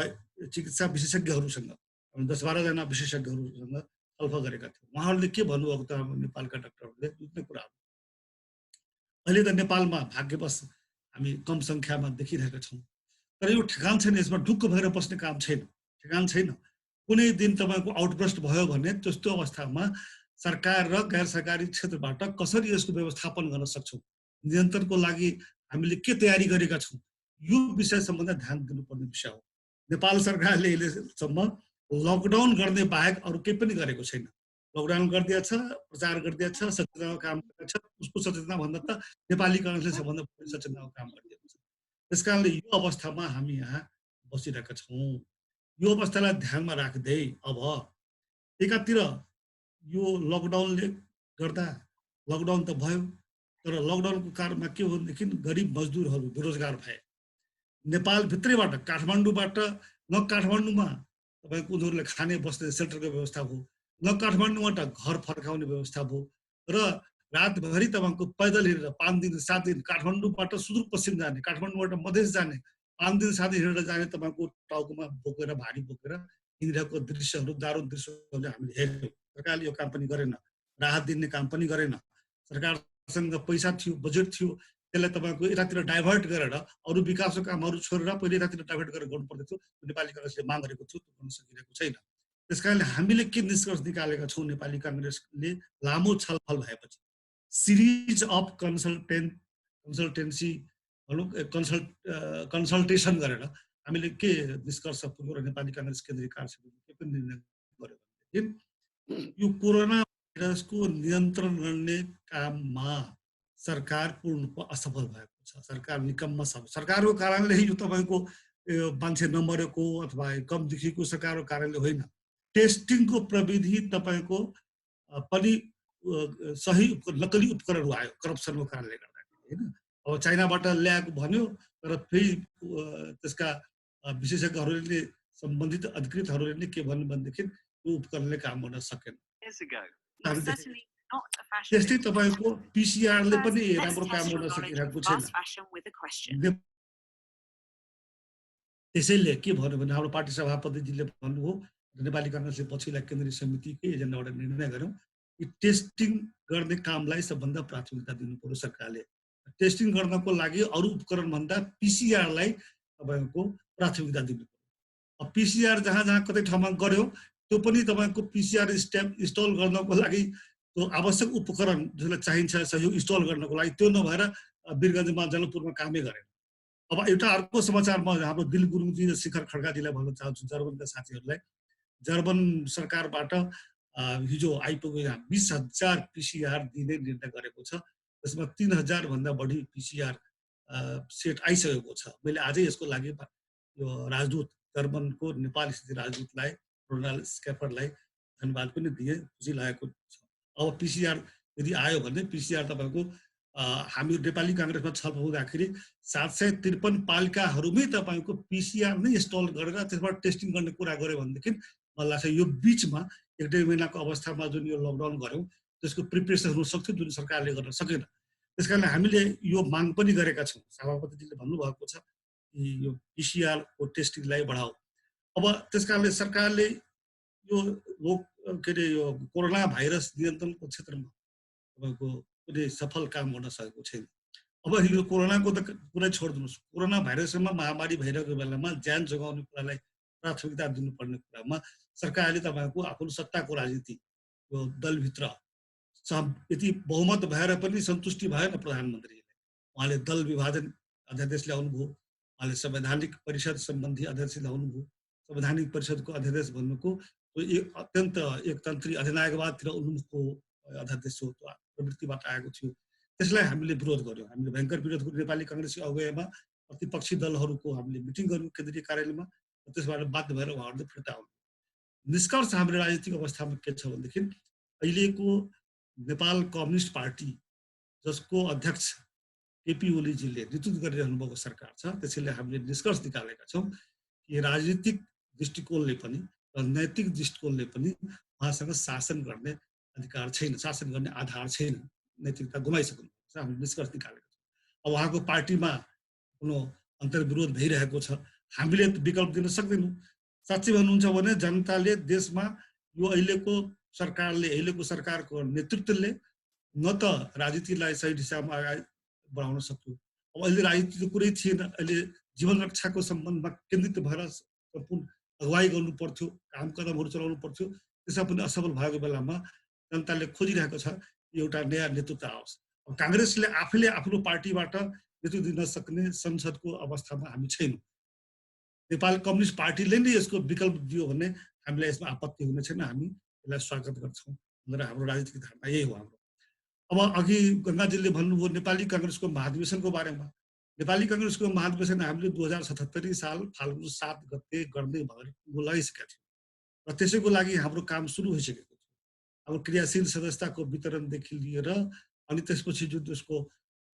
S11: चिकित्सा विशेषज्ञहरूसँग 10-12 जना विशेषज्ञहरूसँग छलफल गरेका थियौँ। उहाँहरूले के भन्नुभएको त नेपालका डाक्टरहरूले दुईवटा कुराहरू। अहिले त नेपालमा भाग्यवश हामी कम सङ्ख्यामा देखिरहेका छौँ, तर यो ठेगान छैन, यसमा ढुक्क भएर बस्ने काम छैन, ठेगान छैन। कुनै दिन तपाईँको आउटब्रस्ट भयो भने त्यस्तो अवस्थामा सरकार र गैर सरकारी क्षेत्रबाट कसरी यसको व्यवस्थापन गर्न सक्छौँ, नियन्त्रणको लागि हामीले के तयारी गरेका छौँ, यो विषय सम्बन्धी ध्यान दिनुपर्ने विषय हो। नेपाल सरकारले अहिलेसम्म लकडाउन गर्ने बाहेक अरू केही पनि गरेको छैन। लकडाउन गरिदिएछ, प्रचार गरिदिएछ, सचेतनाको काम गरेछ। उसको सचेतना भन्दा त नेपाली काङ्ग्रेसले सबभन्दा बढी सचेतनाको काम गरिदिएको छ। त्यस कारणले यो अवस्थामा हामी यहाँ बसिरहेका छौँ। यो अवस्थालाई ध्यानमा राख्दै अब एकातिर यो लकडाउनले गर्दा लकडाउन त भयो, तर लकडाउनको कारणमा के हो भनेदेखि गरिब मजदुरहरू बेरोजगार भए। नेपालभित्रैबाट काठमाडौँबाट न काठमाडौँमा तपाईँको उनीहरूले खाने बस्ने सेल्टरको व्यवस्था हो, न काठमाडौँबाट घर फर्काउने व्यवस्था भयो र रातभरि तपाईँको पैदल हिँडेर 5 दिन 7 दिन काठमाडौँबाट सुदूरपश्चिम जाने काठमाडौँबाट मधेस जाने 5 दिन 7 दिन हिँडेर जाने तपाईँको टाउकोमा बोकेर भारी बोकेर हिँडिरहेको दृश्यहरू दारुण दृश्यहरू हामीले हेर्यौँ। सरकारले यो काम पनि गरेन, राहत दिने काम पनि गरेन। सरकारसँग पैसा थियो, बजेट थियो, त्यसलाई तपाईँको यतातिर डाइभर्ट गरेर अरू विकासको कामहरू छोडेर पहिले यतातिर डाइभर्ट गरेर गर्नु पर्दथ्यो। नेपाली काङ्ग्रेसले माग गरेको थियो, त्यो गर्न सकिरहेको छैन। त्यस कारणले हामीले के निष्कर्ष निकालेका छौँ, नेपाली काङ्ग्रेसले लामो छलफल भएपछि सिरिज अफ कन्सल्टेन्सी कन्सल्टेसन गरेर हामीले के निष्कर्ष पुग्यो र नेपाली काङ्ग्रेस केन्द्रीय कार्यसमितिले के पनि निर्णय गर्यो भनेदेखि यो कोरोना भाइरसको नियन्त्रण गर्ने काममा सरकार पूर्ण रूपमा असफल भएको छ। सरकार निकम्मा छ। सरकारको कारणले यो तपाईँको मान्छे नमरेको अथवा कम देखिएको सरकारको कारणले होइन। टेस्टिङको प्रविधि तपाईँको पनि सही नक्कली उपकरणहरू आयो करप्सनको कारणले गर्दाखेरि होइन। अब चाइनाबाट ल्याएको भन्यो तर फेरि त्यसका विशेषज्ञहरूले सम्बन्धित अधिकृतहरूले के भन्नु भनेदेखि त्यो उपकरणले काम गर्न सकेन। त्यस्तै तपाईँको पिसिआरले पनि राम्रो काम गर्न सकिरहेको छैन। त्यसैले के भन्यो भने हाम्रो पार्टी सभापतिजीले भन्नुभयो नेपाली काङ्ग्रेसले पछिल्ला केन्द्रीय समितिकै एजेन्डाबाट निर्णय गर्यौँ कि टेस्टिङ गर्ने कामलाई सबभन्दा प्राथमिकता दिनु पर्यो सरकारले। टेस्टिङ गर्नको लागि अरू उपकरण भन्दा पिसिआरलाई तपाईँको प्राथमिकता दिनु पर्यो। अब पिसिआर जहाँ जहाँ कतै ठाउँमा गर्यो त्यो पनि तपाईँको पिसिआर स्ट्याम्प इन्स्टल गर्नको लागि त्यो आवश्यक उपकरण जसलाई चाहिन्छ सहयोग इन्स्टल गर्नको लागि त्यो नभएर वीरगञ्जमा जनकपुरमा कामै गरेन। अब एउटा अर्को समाचार म हाम्रो दिल गुरुङजी र शिखर खड्काजीलाई भन्न चाहन्छु, जर्मनका साथीहरूलाई। जर्मन सरकारबाट हिजो आइपुग्यो यहाँ 20,000 पिसिआर दिने निर्णय गरेको छ। त्यसमा 3,000 भन्दा बढी पिसिआर सेट आइसकेको छ। मैले आजै यसको लागि यो राजदूत जर्मनको नेपाल स्थित राजदूतलाई रोनाल्ड स्क्याफरलाई धन्यवाद पनि दिए, खुसी लागेको छ। अब पिसिआर यदि आयो भने पिसिआर तपाईँको हामी नेपाली काङ्ग्रेसमा छलफल हुँदाखेरि 753 पालिकाहरूमै तपाईँको पिसिआर नै इन्स्टल गरेर त्यसबाट टेस्टिङ गर्ने कुरा गऱ्यो भनेदेखि मलाई लाग्छ यो बिचमा 1-1.5 महिनाको अवस्थामा जुन यो लकडाउन गऱ्यौँ त्यसको प्रिपरेसन हुन सक्थ्यो जुन सरकारले गर्न सकेन। त्यस कारणले हामीले यो माग पनि गरेका छौँ। सभापतिजीले भन्नुभएको छ कि यो पिसिआरको टेस्टिङलाई बढाऊ। अब त्यस कारणले सरकारले यो के अरे यो कोरोना भाइरस नियन्त्रणको क्षेत्रमा तपाईँको कुनै सफल काम गर्न सकेको छैन। अब यो कोरोनाको त कुरै छोडिदिनुहोस्, कोरोना भाइरसमा महामारी भइरहेको बेलामा ज्यान जोगाउने कुरालाई प्राथमिकता दिनुपर्ने कुरामा सरकारले तपाईँको आफ्नो सत्ताको राजनीति यो दलभित्र यति बहुमत भएर पनि सन्तुष्टि भएन प्रधानमन्त्रीले। उहाँले दल विभाजन अध्यादेश ल्याउनुभयो, उहाँले संवैधानिक परिषद सम्बन्धी अध्यादेश ल्याउनुभयो। संवैधानिक परिषदको अध्यादेश भन्नुको अत्यन्त एकतन्त्री अधिनायकवादतिर उन्मुखको अध्यादेश हो, त्यो प्रवृत्तिबाट आएको थियो। त्यसलाई हामीले विरोध गर्यौँ। हामीले भयङ्कर विरोध गर्यौँ। नेपाली काङ्ग्रेसको अगुवाईमा प्रतिपक्षी दलहरूको हामीले मिटिङ गर्यौँ केन्द्रीय कार्यालयमा। त्यसबाट बाध्य भएर उहाँहरूले फिर्ता आउनु। निष्कर्ष हाम्रो राजनीतिक अवस्थामा के छ भनेदेखि अहिलेको नेपाल कम्युनिस्ट पार्टी जसको अध्यक्ष केपी ओलीजीले नेतृत्व गरिरहनु भएको सरकार छ, त्यसैले हामीले निष्कर्ष निकालेका छौँ कि राजनीतिक दृष्टिकोणले पनि र नैतिक दृष्टिकोणले पनि उहाँसँग शासन गर्ने अधिकार छैन, शासन गर्ने आधार छैन, नैतिकता गुमाइसक्नु छ। हामीले निष्कर्ष निकालेका छौँ। अब उहाँको पार्टीमा कुनै अन्तर्विरोध भइरहेको छ, हामीले विकल्प दिन सक्दैनौँ। साँच्चै भन्नुहुन्छ भने जनताले देशमा यो अहिलेको सरकारले अहिलेको सरकारको नेतृत्वले न त राजनीतिलाई सही दिशामा अगाडि बढाउन सक्यो। अब अहिले राजनीति त कुरै थिएन, अहिले जीवन रक्षाको सम्बन्धमा केन्द्रित भएर सम्पूर्ण अगुवाई गर्नु पर्थ्यो, काम कदमहरू चलाउनु पर्थ्यो। त्यसमा पनि असफल भएको बेलामा जनताले खोजिरहेको छ एउटा नयाँ नेतृत्व आओस्। अब काङ्ग्रेसले आफैले आफ्नो पार्टीबाट नेतृत्व दिन सक्ने संसदको अवस्थामा हामी छैनौँ। नेपाल कम्युनिस्ट पार्टीले नै यसको विकल्प दियो भने हामीलाई यसमा आपत्ति हुने छैन, हामी यसलाई स्वागत गर्छौँ भनेर हाम्रो राजनीतिक धारणा यही हो हाम्रो। अब अघि गङ्गाजीले भन्नुभयो नेपाली काङ्ग्रेसको महाधिवेशनको बारेमा। नेपाली काङ्ग्रेसको महाधिवेशन हामीले 2077 साल फाल्गुन 7 गते गर्ने भएर बोलाइसकेका थियौँ र त्यसैको लागि हाम्रो काम सुरु भइसकेको थियो। अब क्रियाशील सदस्यताको वितरणदेखि लिएर अनि त्यसपछि जुन त्यसको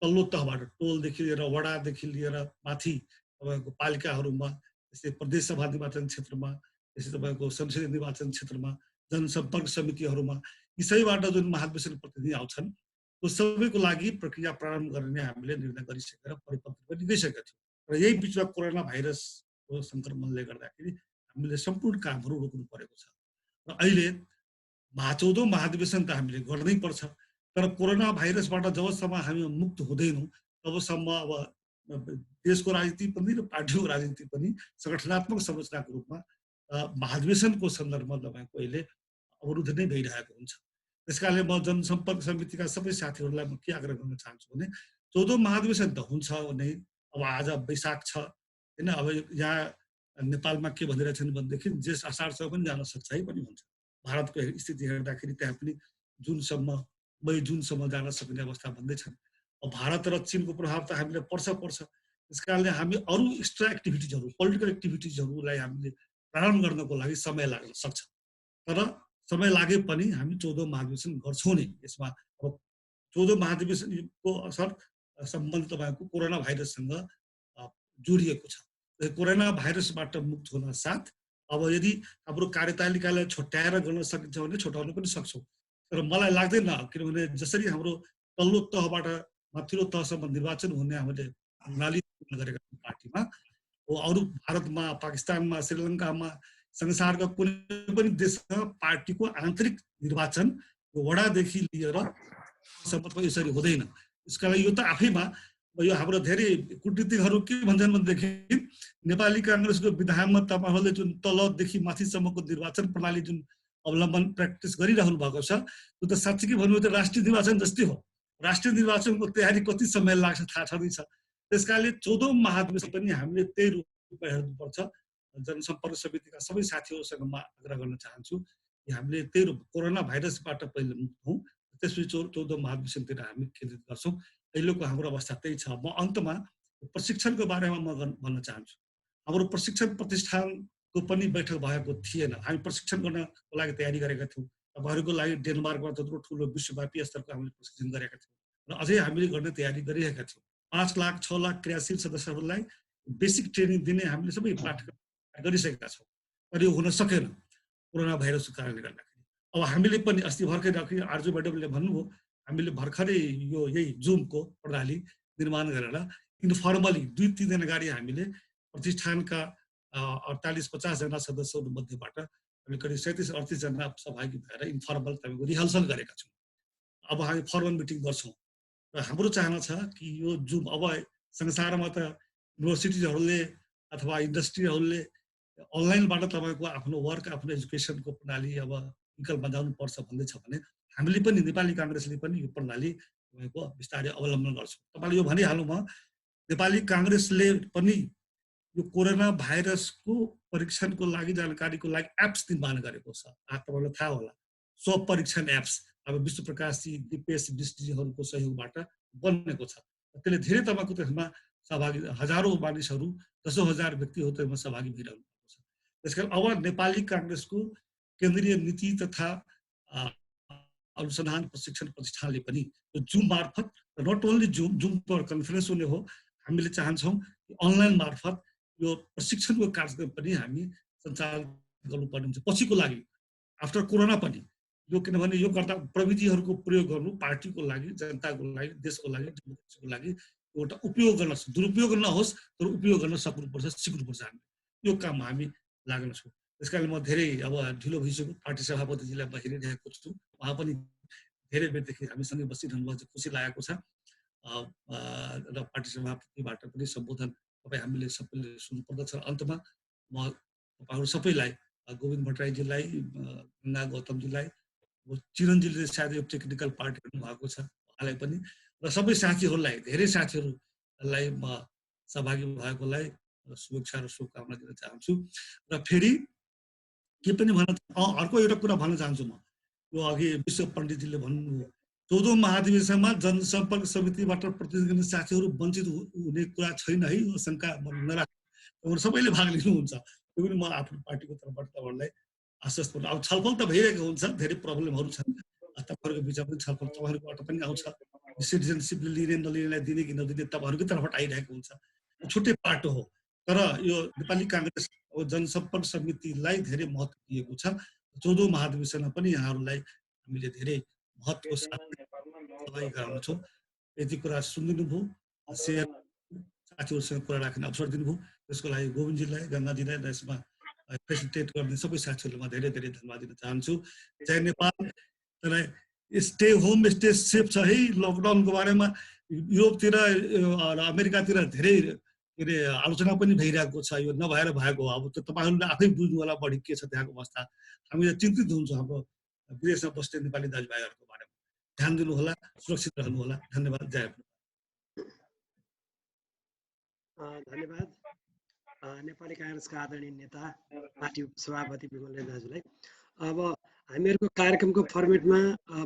S11: तल्लो तहबाट टोलदेखि लिएर वडादेखि लिएर माथि तपाईँको पालिकाहरूमा, त्यस्तै प्रदेश सभा निर्वाचन क्षेत्रमा, त्यस्तै तपाईँको संसदीय निर्वाचन क्षेत्रमा जनसम्पर्क समितिहरूमा यी सबैबाट जुन महाधिवेशन प्रतिनिधि आउँछन् त्यो सबैको लागि प्रक्रिया प्रारम्भ गर्ने हामीले निर्णय गरिसकेर परिपत्र पनि दिइसकेका थियौँ। र यही बिचमा कोरोना भाइरसको सङ्क्रमणले गर्दाखेरि हामीले सम्पूर्ण कामहरू रोक्नु परेको छ। र अहिले 14औं महाधिवेशन त हामीले गर्नै पर्छ, तर कोरोना भाइरसबाट जबसम्म हामी मुक्त हुँदैनौँ तबसम्म अब देशको राजनीति पनि र पार्टीको राजनीति पनि सङ्गठनात्मक संरचनाको रूपमा महाधिवेशनको सन्दर्भमा तपाईँको अहिले अवरुद्ध नै भइरहेको हुन्छ। त्यसकारणले म जनसम्पर्क समितिका सबै साथीहरूलाई म के आग्रह गर्न चाहन्छु भने 14औं महाधिवेशन त हुन्छ नै, अब आज वैशाख छ होइन, अब यहाँ नेपालमा के भनिरहेछन् भनेदेखि जेठ असारसम्म पनि जान सक्छ है पनि भन्छ। भारतको स्थिति हेर्दाखेरि त्यहाँ पनि जुनसम्म मई जुनसम्म जान सक्ने अवस्था भन्दैछन्। अब भारत र चीनको प्रभाव त हामीले पर्छ। त्यस कारणले हामी अरू एक्स्ट्रा एक्टिभिटिजहरू पोलिटिकल एक्टिभिटिजहरूलाई हामीले प्रारम्भ गर्नको लागि समय लाग्न सक्छ, तर समय लागे पनि हामी 14औं महाधिवेशन गर्छौँ नै। यसमा अब 14औं महाधिवेशनको असर सम्बन्ध तपाईँको कोरोना भाइरससँग जोडिएको छ। कोरोना भाइरसबाट मुक्त हुन साथ अब यदि हाम्रो कार्यतालिकालाई छुट्याएर गर्न सकिन्छ भने छुट्याउन पनि सक्छौँ, तर मलाई लाग्दैन, किनभने जसरी हाम्रो तल्लो तहबाट माथिल्लो तहसम्म निर्वाचन हुने हामीले प्रणाली गरेका छौँ पार्टीमा, अरू भारतमा, पाकिस्तानमा, श्रीलङ्कामा, संसारका कुनै पनि देशमा पार्टीको आन्तरिक निर्वाचन वडादेखि लिएर सम्म यसरी हुँदैन। त्यसका लागि यो त आफैमा यो हाम्रो धेरै कूटनीतिकहरू के भन्छन् भनेदेखि नेपाली काङ्ग्रेसको विधानमा तपाईँहरूले जुन तलदेखि माथिसम्मको निर्वाचन प्रणाली जुन अवलम्बन प्र्याक्टिस गरिरहनु भएको छ त्यो त साँच्चीकै भन्नु त राष्ट्रिय निर्वाचन जस्तै हो। राष्ट्रिय निर्वाचनको तयारी कति समय लाग्छ थाहा छँदैछ। त्यसकारणले 14औं महाधिवेशन पनि हामीले त्यही रूपमा हेर्नुपर्छ। जनसम्पर्क समितिका सबै साथीहरूसँग म आग्रह गर्न चाहन्छु कि हामीले त्यही रूप कोरोना भाइरसबाट पहिले मुक्त हौँ, त्यसपछि 14औं महाधिवेशनतिर हामी केन्द्रित गर्छौँ। अहिलेको हाम्रो अवस्था त्यही छ। म अन्तमा प्रशिक्षणको बारेमा म भन्न चाहन्छु। हाम्रो प्रशिक्षण प्रतिष्ठानको पनि बैठक भएको थिएन। हामी प्रशिक्षण गर्नको लागि तयारी गरेका थियौँ। तपाईँहरूको लागि डेनमार्कमा त्यत्रो ठुलो विश्वव्यापी स्तरको हामीले प्रशिक्षण गरेका थियौँ र अझै हामीले गर्ने तयारी गरिरहेका थियौँ। 5 लाख 6 लाख क्रियाशील सदस्यहरूलाई बेसिक ट्रेनिङ दिने हामीले सबै पाठ्यक्रम गरिसकेका छौँ, तर यो हुन सकेन कोरोना भाइरसको कारणले गर्दाखेरि। अब हामीले पनि अस्ति भर्खरै आर्जु म्याडमले भन्नुभयो, हामीले भर्खरै यो यही जुमको प्रणाली निर्माण गरेर इन्फर्मली 2-3 दिन अगाडि हामीले प्रतिष्ठानका 48-50 जना सदस्यहरू मध्येबाट हामी करिब 37-38 जना सहभागी भएर इन्फर्मल तपाईँको रिहर्सल गरेका छौँ। अब हामी फर्मल मिटिङ गर्छौँ र हाम्रो चाहना छ कि यो जुम अब संसारमा त युनिभर्सिटिजहरूले अथवा इन्डस्ट्रीहरूले अनलाइनबाट तपाईँको आफ्नो वर्क आफ्नो एजुकेसनको प्रणाली अब विकल्पमा जानुपर्छ भन्दैछ भने हामीले पनि नेपाली काङ्ग्रेसले पनि यो प्रणाली तपाईँको बिस्तारै अवलम्बन गर्छौँ। तपाईँले यो भनिहाल्नु म नेपाली काङ्ग्रेसले पनि यो कोरोना भाइरसको परीक्षणको लागि जानकारीको लागि एप्स निर्माण गरेको छ। तपाईँलाई थाहा होला स्वप परीक्षण एप्स अब विश्व प्रकाशजी दिपेश डिस्ट्रीहरूको सहयोगबाट बनेको छ। त्यसले धेरै तपाईँको त्यसमा सहभागी हजारौँ मानिसहरू 10,000 व्यक्तिहरू त्यसमा सहभागी भइरहनु भएको छ। त्यसकारण अब नेपाली काङ्ग्रेसको केन्द्रीय नीति तथा अनुसन्धान प्रशिक्षण प्रतिष्ठानले पनि यो जुम मार्फत नट ओन्ली जुम पर कन्फरेन्स हुने हो, हामीले चाहन्छौँ कि अनलाइन मार्फत यो प्रशिक्षणको कार्यक्रम पनि हामी सञ्चालन गर्नुपर्ने हुन्छ पछिको लागि आफ्टर कोरोना पनि। यो किनभने यो गर्दा प्रविधिहरूको प्रयोग गर्नु पार्टीको लागि, जनताको लागि, देशको लागि, डेमोक्रेसीको लागि एउटा उपयोग गर्न दुरुपयोग नहोस् तर उपयोग गर्न सक्नुपर्छ, सिक्नुपर्छ। हामी यो काममा हामी लाग्न छौँ। त्यस कारणले म धेरै अब ढिलो भइसक्यो, पार्टी सभापतिजीलाई म हेरिरहेको छु, उहाँ पनि धेरै बेरदेखि हामीसँगै बसिरहनु भएको छ, खुसी लागेको छ। र पार्टी सभापतिबाट पनि सम्बोधन तपाईँ हामीले सबैले सुन्नुपर्दछ। अन्तमा म तपाईँहरू सबैलाई गोविन्द भट्टराईजीलाई, गङ्गा गौतमजीलाई, चिरञ्जीले सायद यो टेक्निकल पार्ट हेर्नु भएको छ उहाँलाई पनि र सबै साथीहरूलाई धेरै साथीहरूलाई म सहभागी भएकोलाई शुभेच्छा र शुभकामना दिन चाहन्छु। र फेरि के पनि भन्न अर्को एउटा कुरा भन्न चाहन्छु म, यो अघि विश्व पण्डितजीले भन्नुभयो 14औं महाधिवेशनमा जनसम्पर्क समितिबाट प्रतिनिधि साथीहरू वञ्चित हुने कुरा छैन है, यो शङ्का नराख्नु, सबैले भाग लिनुहुन्छ। त्यो पनि म आफ्नो पार्टीको तर्फबाट तपाईँहरूलाई आश्वस्त गर्छु। अब छलफल त भइरहेको हुन्छ, धेरै प्रब्लमहरू छन्, तपाईँहरूको बिचमा पनि छलफल तपाईँहरूबाट पनि आउँछ, सिटिजनसिप लिने नलिनेलाई दिने कि नदिने तपाईँहरूकै तर्फबाट आइरहेको हुन्छ, छुट्टै पाटो हो। तर यो नेपाली काङ्ग्रेस जनसम्पर्क समितिलाई धेरै महत्त्व दिएको छ 14औं महाधिवेशनमा पनि यहाँहरूलाई हामीले धेरै महत्त्वको साथ सहभागी गराउनेछौँ। यति कुरा सुनिदिनु भयो, सेयर साथीहरूसँग कुरा राख्ने अवसर दिनुभयो, त्यसको लागि गोविन्दजीलाई, गङ्गाजीलाई र यसमा फेसिलिटेट गर्ने सबै साथीहरूलाई म धेरै धेरै धन्यवाद दिन चाहन्छु। जय नेपाल। तर स्टे होम स्टे सेफ छ है। लकडाउनको बारेमा युरोपतिर अमेरिकातिर धेरै के अरे आलोचना पनि भइरहेको छ। यो नभएर भएको हो। अब त तपाईँहरूले आफै बुझ्नु होला बढी के छ त्यहाँको अवस्था। हामी चिन्तित हुन्छौँ हाम्रो विदेशमा बस्ने नेपाली दाजुभाइहरूको बारेमा। ध्यान दिनुहोला, सुरक्षित रहनुहोला। धन्यवाद। जय नेपाल।
S1: धन्यवाद नेपाली काङ्ग्रेसका आदरणीय नेता पार्टी सभापति विमल दाजुलाई। अब हामीहरूको कार्यक्रमको फर्मेटमा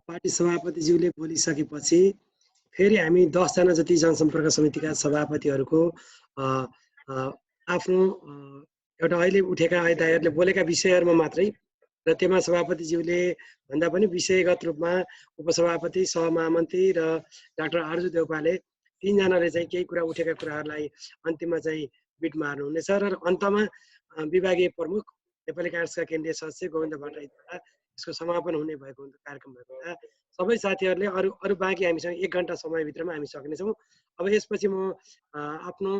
S1: पार्टी सभापतिज्यूले बोलिसकेपछि फेरि हामी 10 जना जति जनसम्पर्क समितिका सभापतिहरूको आफ्नो एउटा अहिले उठेका दाइहरूले बोलेका विषयहरूमा मात्रै र त्यसमा सभापतिज्यूले भन्दा पनि विषयगत रूपमा उपसभापति, सहमहामन्त्री र डाक्टर आर्जु देउपाले 3 जनाले चाहिँ केही कुरा उठेका कुराहरूलाई अन्तिममा चाहिँ बिट मार्नुहुनेछ र अन्तमा विभागीय प्रमुख नेपाली काङ्ग्रेसका केन्द्रीय सदस्य गोविन्द भट्टराईद्वारा यसको समापन हुने भएको कार्यक्रम भएको हुँदा सबै साथीहरूले अरू बाँकी हामीसँग 1 घन्टा समयभित्रमा हामी सक्नेछौँ। अब यसपछि म आफ्नो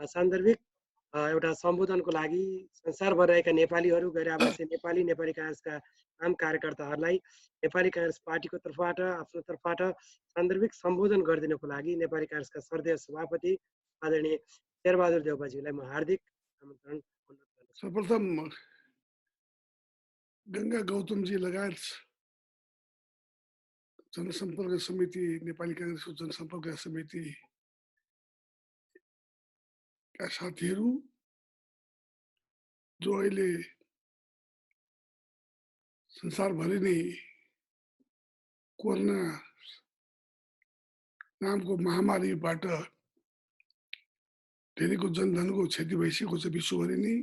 S1: सान्दर्भिक एउटा सम्बोधनको लागि संसारभर रहेका नेपालीहरू, गैर आवासीय नेपाली काङ्ग्रेसका आम कार्यकर्ताहरूलाई नेपाली काङ्ग्रेस पार्टीको तर्फबाट आफ्नो तर्फबाट सान्दर्भिक सम्बोधन गरिदिनको लागि नेपाली काङ्ग्रेसका श्रद्धेय सभापति आदरणीय शेरबहादुर देउपाज्यूलाई म हार्दिक आमन्त्रण अनुरोध गर्दछु।
S12: सर्वप्रथम गङ्गा गौतमजी लगायत जनसम्पर्क समिति, नेपाली काङ्ग्रेसको जनसम्पर्क समितिका साथीहरू जो अहिले संसारभरि नै कोरोना नामको महामारीबाट धेरैको जनधनको क्षति भइसकेको छ विश्वभरि नै।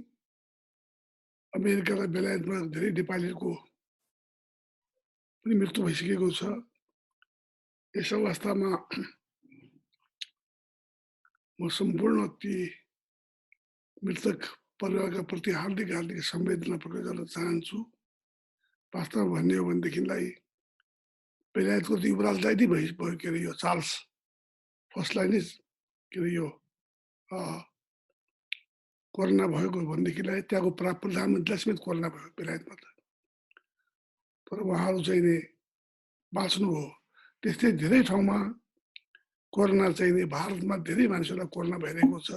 S12: अमेरिका र बेलायतमा धेरै नेपालीहरूको पनि मृत्यु भइसकेको छ। यस अवस्थामा म सम्पूर्ण ती मृतक परिवारका प्रति हार्दिक संवेदना प्रकट गर्न चाहन्छु। वास्तवमा भन्ने हो भनेदेखिलाई बेलायतको त युवराजलाई नै भयो के अरे यो चार्ल्स फर्स्टलाई नै के अरे यो कोरोना भएको भनेदेखिलाई त्यहाँको प्रधानमन्त्रीलाई समेत कोरोना भयो बेलायतमा त। तर उहाँहरू चाहिँ नि बाँच्नुभयो। त्यस्तै धेरै ठाउँमा कोरोना चाहिँ नि भारतमा धेरै मानिसहरूलाई कोरोना भइरहेको छ,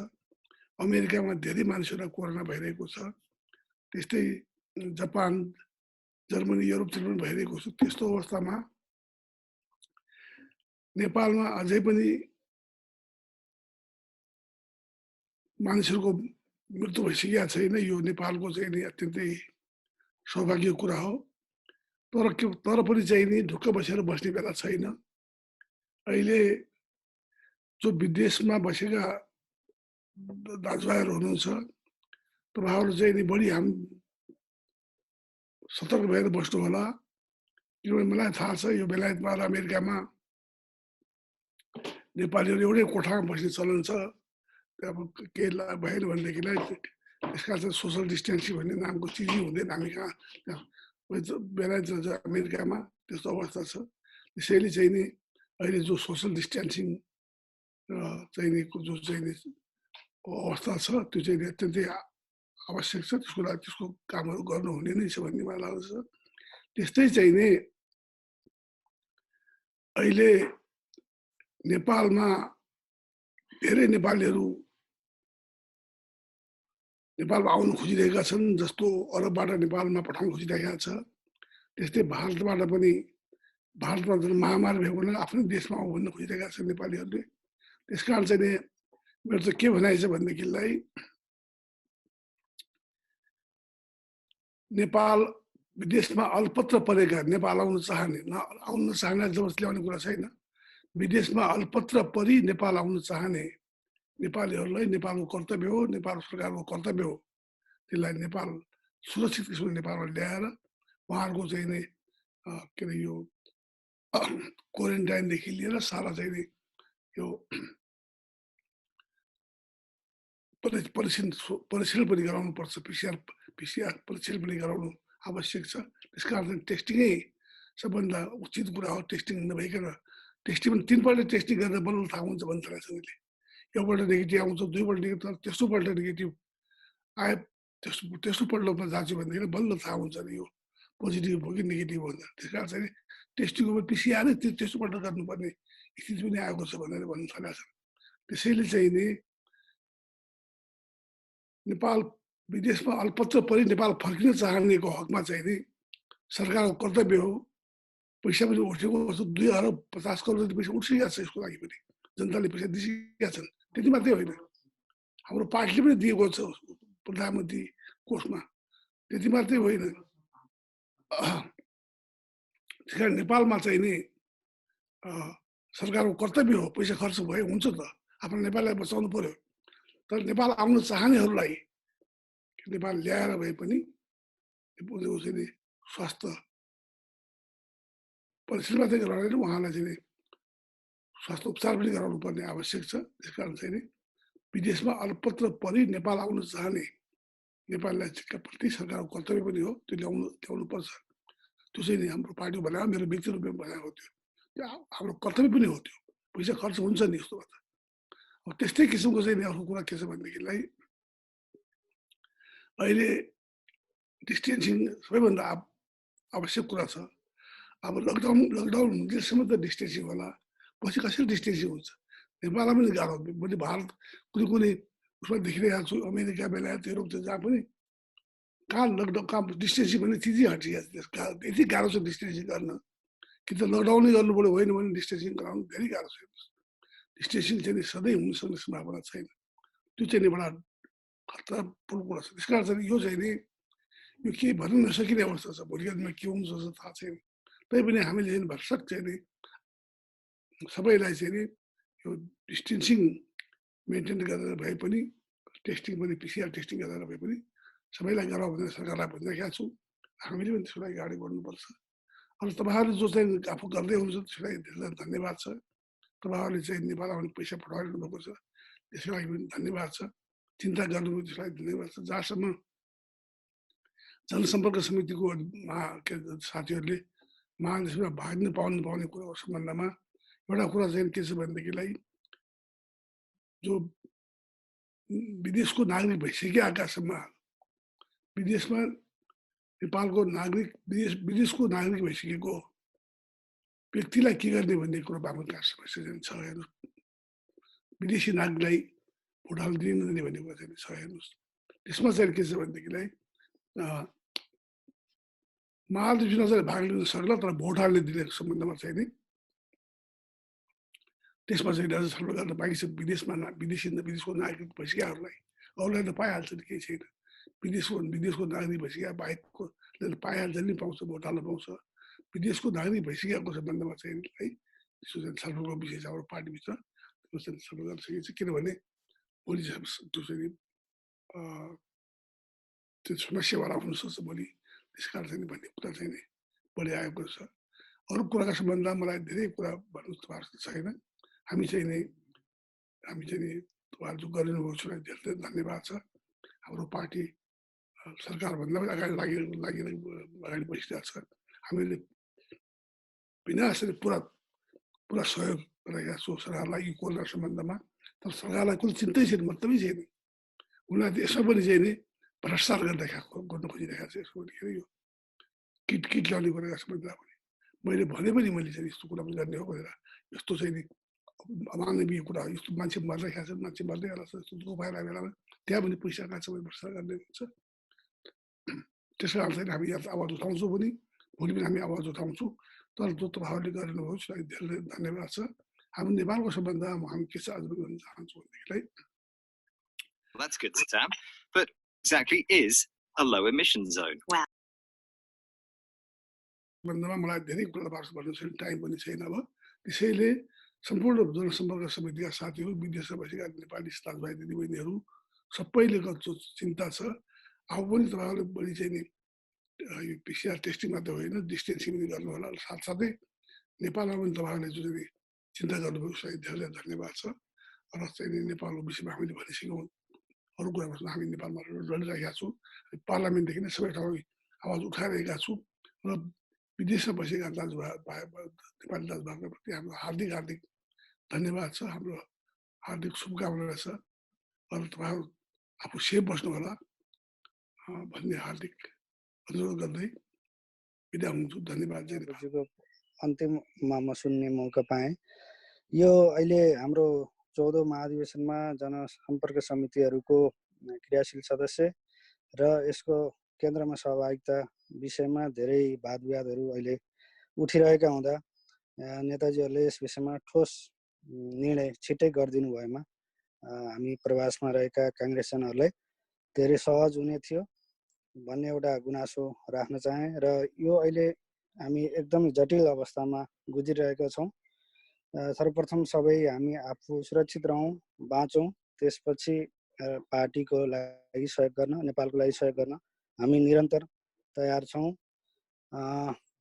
S12: अमेरिकामा धेरै मानिसहरूलाई कोरोना भइरहेको छ, त्यस्तै जापान, जर्मनी, युरोपतिर पनि भइरहेको छ। त्यस्तो अवस्थामा नेपालमा अझै पनि मानिसहरूको मृत्यु भइसकेका छैन। यो नेपालको चाहिँ नि अत्यन्तै सौभाग्यको कुरा हो। तर पनि चाहिँ नि ढुक्क बसेर बस्ने बेला छैन। अहिले जो विदेशमा बसेका दाजुभाइहरू हुनुहुन्छ तपाईँहरू चाहिँ नि बढी सतर्क भएर बस्नु होला। किनभने मलाई थाहा छ यो बेलायतमा र अमेरिकामा नेपालीहरू एउटै कोठामा बस्ने चलन छ। अब केही भएन भनेदेखिलाई त्यसका चाहिँ सोसल डिस्टेन्सिङ भन्ने नामको चिजै हुँदैन हामी कहाँ। बेलायत र अमेरिकामा त्यस्तो अवस्था छ। त्यसैले चाहिँ नि अहिले जो सोसल डिस्टेन्सिङ चाहिँ नि जो चाहिँ नि अवस्था छ त्यो चाहिँ अत्यन्तै आवश्यक छ। त्यसको लागि त्यसको कामहरू गर्नुहुने नै छ भन्ने मलाई लाग्छ। त्यस्तै चाहिँ नि अहिले नेपालमा धेरै नेपालीहरू नेपालमा आउन खोजिरहेका छन्। जस्तो अरबबाट नेपालमा पठाउन खोजिरहेका छ, त्यस्तै भारतबाट पनि भारतमा जुन महामारी भएको हुनाले आफ्नै देशमा आउँ भन्न खोजिरहेका छन् नेपालीहरूले। त्यसकारण चाहिँ मेरो त के भनाइ छ भनेदेखिलाई नेपाल विदेशमा अल्पत्र परेका नेपाल आउन चाहने आउन नचाहने जबरजस्ती ल्याउने कुरा छैन। विदेशमा अल्पत्र परि नेपाल आउन चाहने नेपालीहरूलाई नेपालको कर्तव्य हो, नेपाल सरकारको कर्तव्य हो त्यसलाई नेपाल सुरक्षित किसिमले नेपालमा ल्याएर उहाँहरूको चाहिँ नि के अरे यो क्वारेन्टाइनदेखि लिएर सारा चाहिँ नि यो परीक्षण पनि गराउनुपर्छ। पिसिआर परीक्षण पनि गराउनु आवश्यक छ। त्यसकारण टेस्टिङै सबभन्दा उचित कुरा हो। टेस्टिङ नभइकन टेस्टिङ पनि 3 पल्ट टेस्टिङ गरेर बल्ल थाहा हुन्छ भन्छ रासँग एउटपल्ट नेगेटिभ आउँछ, 2 पल्ट नेगेटिभ, तेस्रो पल्ट नेगेटिभ आए तेस्रो पल्टमा जाँच्यो भनेदेखि बल्ल थाहा हुन्छ नि यो पोजिटिभ हो कि नेगेटिभ हो भनेर। त्यस कारण चाहिँ टेस्टिङको पिसिआर तेस्रो पल्ट गर्नुपर्ने स्थिति पनि आएको छ भनेर भन्न थालेको छ। त्यसैले चाहिँ नि नेपाल विदेशमा अल्पत्र परि नेपाल फर्किन चाहनेको हकमा चाहिँ नि सरकारको कर्तव्य हो। पैसा पनि उठेको 2 अरब 50 करोड जति पैसा उठिसकेको छ यसको लागि पनि, जनताले पैसा दिइसकेका छन्। त्यति मात्रै होइन, हाम्रो पार्टीले पनि दिएको छ प्रधानमन्त्री कोषमा, त्यति मात्रै होइन। त्यस कारण नेपालमा चाहिँ नि सरकारको कर्तव्य हो, पैसा खर्च भयो हुन्छ त, आफ्नो नेपाललाई बचाउनु पर्यो। तर नेपाल आउन चाहनेहरूलाई नेपाल ल्याएर भए पनि चाहिँ स्वास्थ्य परीक्षण मात्रै गराएर उहाँलाई चाहिँ स्वास्थ्य उपचार पनि गराउनु पर्ने आवश्यक छ। त्यस कारण चाहिँ नि विदेशमा अल्पत्र परि नेपाल आउन चाहने नेपाललाई प्रति सरकारको कर्तव्य पनि हो, त्यो ल्याउनु पर्छ। त्यो चाहिँ नि हाम्रो पार्टीको भनेको मेरो व्यक्तिगत रूपमा भनेको थियो, त्यो हाम्रो कर्तव्य पनि हो। त्यो पैसा खर्च हुन्छ नि यस्तो गर्दा। अब त्यस्तै किसिमको चाहिँ नि अर्को कुरा के छ भनेदेखिलाई अहिले डिस्टेन्सिङ सबैभन्दा आवश्यक कुरा छ। अब लकडाउन हुँदैसम्म त डिस्टेन्सिङ होला, पछि कसरी डिस्टेन्सिङ हुन्छ नेपाललाई पनि गाह्रो। मैले भारत कुनै उसमा देखिरहेको छु, अमेरिका बेलायत युरोप जहाँ पनि कहाँ लकडाउन कहाँ डिस्टेन्सिङ भने चिजै हटिरहेको छ। यति गाह्रो छ डिस्टेन्सिङ गर्न, कि त लकडाउनै गर्नु पऱ्यो, होइन भने डिस्टेन्सिङ गराउनु धेरै गाह्रो छ। डिस्टेन्सिङ चाहिँ सधैँ हुन सक्ने सम्भावना छैन, त्यो चाहिँ नि बडा खतरापूर्ण कुरा छ। त्यस कारण चाहिँ यो चाहिँ नि यो केही भन्न नसकिने अवस्था छ, भोलिको दिनमा के हुन्छ जस्तो थाहा छैन। तैपनि हामीले चाहिँ भरसक चाहिँ नि सबैलाई चाहिँ नि यो डिस्टेन्सिङ मेन्टेन गरेर भए पनि, टेस्टिङ पनि पिसिआर टेस्टिङ गरेर भए पनि सबैलाई गराउँ भनेर सरकारलाई भनिरहेका छौँ। हामीले पनि त्यसको लागि अगाडि बढ्नुपर्छ। अब तपाईँहरूले जो चाहिँ आफू गर्दै हुनुहुन्छ त्यसको लागि धेरै धन्यवाद छ। तपाईँहरूले चाहिँ नेपाल आउने पैसा पठाइरहनु भएको छ, त्यसको लागि पनि धन्यवाद छ। चिन्ता गर्नुभयो त्यसको लागि धन्यवाद छ। जहाँसम्म जनसम्पर्क समितिको साथीहरूले महादेशमा भाग नपाउने कुराको सम्बन्धमा एउटा कुरा चाहिँ के छ भनेदेखिलाई जो विदेशको नागरिक भइसकेकासम्म विदेशमा नेपालको नागरिक विदेशको नागरिक भइसकेको व्यक्तिलाई के गर्ने भन्ने कुरो बाबत समस्या छ। हेर्नुहोस्, विदेशी नागरिकलाई भोट हाल्न दिने नदिने भन्ने कुरा चाहिँ छ। हेर्नुहोस्, त्यसमा चाहिँ के छ भनेदेखिलाई महादेश चुनाव भाग लिन सक्ला, तर भोट हाल्ने दिने सम्बन्धमा चाहिँ नि त्यसमा चाहिँ अझ छलफल गर्न बाँकी छ। विदेशको नागरिक भइसकेकाहरूलाई अरूलाई त पाइहाल्छ नि, केही छैन। विदेशको नागरिक भइसकेका बाहेकले पाइहाल्छ नि, पाउँछ, भोट हाल्न पाउँछ। विदेशको नागरिक भइसकेको सम्बन्धमा चाहिँ त्यसको चाहिँ छलफलको विषय छ हाम्रो पार्टीभित्र, त्यो चाहिँ छलफल गर्न सकिन्छ। किनभने भोलि त्यो चाहिँ त्यो समस्यावाला हुन सक्छ भोलि, त्यस कारण चाहिँ भन्ने कुरा चाहिँ नि बढी आएको छ। अरू कुराका सम्बन्धमा मलाई धेरै कुरा भन्नु तपाईँहरूको छैन। हामी चाहिँ नि तपाईँहरू जो गरिदिनुभएको छ धेरै धन्यवाद छ। हाम्रो पार्टी सरकारभन्दा पनि अगाडि बढिरहेको छ। हामीले बिना यसरी पुरा सहयोग गरेका छौँ सरकारलाई यो कोरोना सम्बन्धमा। तर सरकारलाई कुनै चिन्तै छैन, मतलबै छैन। उनीहरूले यसमा पनि चाहिँ नि भ्रष्टाचार गर्न खोजिरहेको छ। यसको यो किट ल्याउने गरेका सम्बन्धमा पनि मैले भने पनि मैले चाहिँ यस्तो कुरा पनि गर्ने हो भनेर, यस्तो चाहिँ नि अमानवीय कुरा हो, यस्तो मान्छे मरिरहेको छ, मान्छे मर्दै होला छ, यस्तो भइरहेको बेलामा त्यहाँ पनि पैसा काट्छ भने भ्रष्टाचार गर्ने हुन्छ। त्यस कारण चाहिँ हामी यहाँ आवाज उठाउँछौँ पनि, भोलि पनि हामी आवाज उठाउँछौँ। तर जो तपाईँहरूले गरिदिनुभयो त्यसलाई धेरै धन्यवाद छ। हामी नेपालको सम्बन्धमा हामी के चाहिँ आज गर्न चाहन्छौँ भनेदेखिलाई
S13: That's good, Sam. But exactly is a low emission zone?
S5: Wow.
S12: सम्बन्धमा मलाई धेरै कुरा भन्नु छैन, टाइम पनि छैन। अब त्यसैले सम्पूर्ण जनसम्पर्क समितिका साथीहरू, विदेशमा बसेका नेपाली दाजुभाइ दिदीबहिनीहरू सबैले जो चिन्ता छ, अब पनि तपाईँहरूले बढी चाहिँ नि यो पिसिआर टेस्टिङ मात्रै होइन, डिस्टेन्सिङ पनि गर्नु होला। साथसाथै नेपालमा पनि तपाईँहरूले जो चाहिँ चिन्ता गर्नुभयो उसलाई धेरै धन्यवाद छ। र चाहिँ नेपालको विषयमा हामीले भनिसक्यौँ। अरू कुरामा हामी नेपालमा लडिरहेका छौँ। पार्लियामेन्टदेखि नै सबै ठाउँ आवाज उठाइरहेका छौँ र विदेशमा बसेका नेपाली दाजुभाइप्रति हाम्रो हार्दिक हार्दिक धन्यवाद छ, हाम्रो हार्दिक शुभकामना छ र तपाईँहरू आफू सेफ बस्नु होला भन्ने हार्दिक अनुरोध गर्दै बिदा हुन्छु। धन्यवाद।
S14: अन्तिममा म सुन्ने मौका पाएँ। यो अहिले हाम्रो 14औं महाधिवेशनमा जनसम्पर्क समितिहरूको क्रियाशील सदस्य र यसको केन्द्रमा सहभागिता विषयमा धेरै वाद विवादहरू अहिले उठिरहेका हुँदा नेताजीहरूले यस विषयमा ठोस निर्णय छिट्टै गरिदिनु भएमा हामी प्रवासमा रहेका काङ्ग्रेसजनहरूलाई धेरै सहज हुने थियो भन्ने एउटा गुनासो राख्न चाहे। र यो अहिले हामी एकदमै जटिल अवस्थामा गुज्रिरहेका छौँ। सर्वप्रथम सबै हामी आफू सुरक्षित रहौँ, बाँचौँ, त्यसपछि पार्टीको लागि सहयोग गर्न, नेपालको लागि सहयोग गर्न हामी निरन्तर तयार छौँ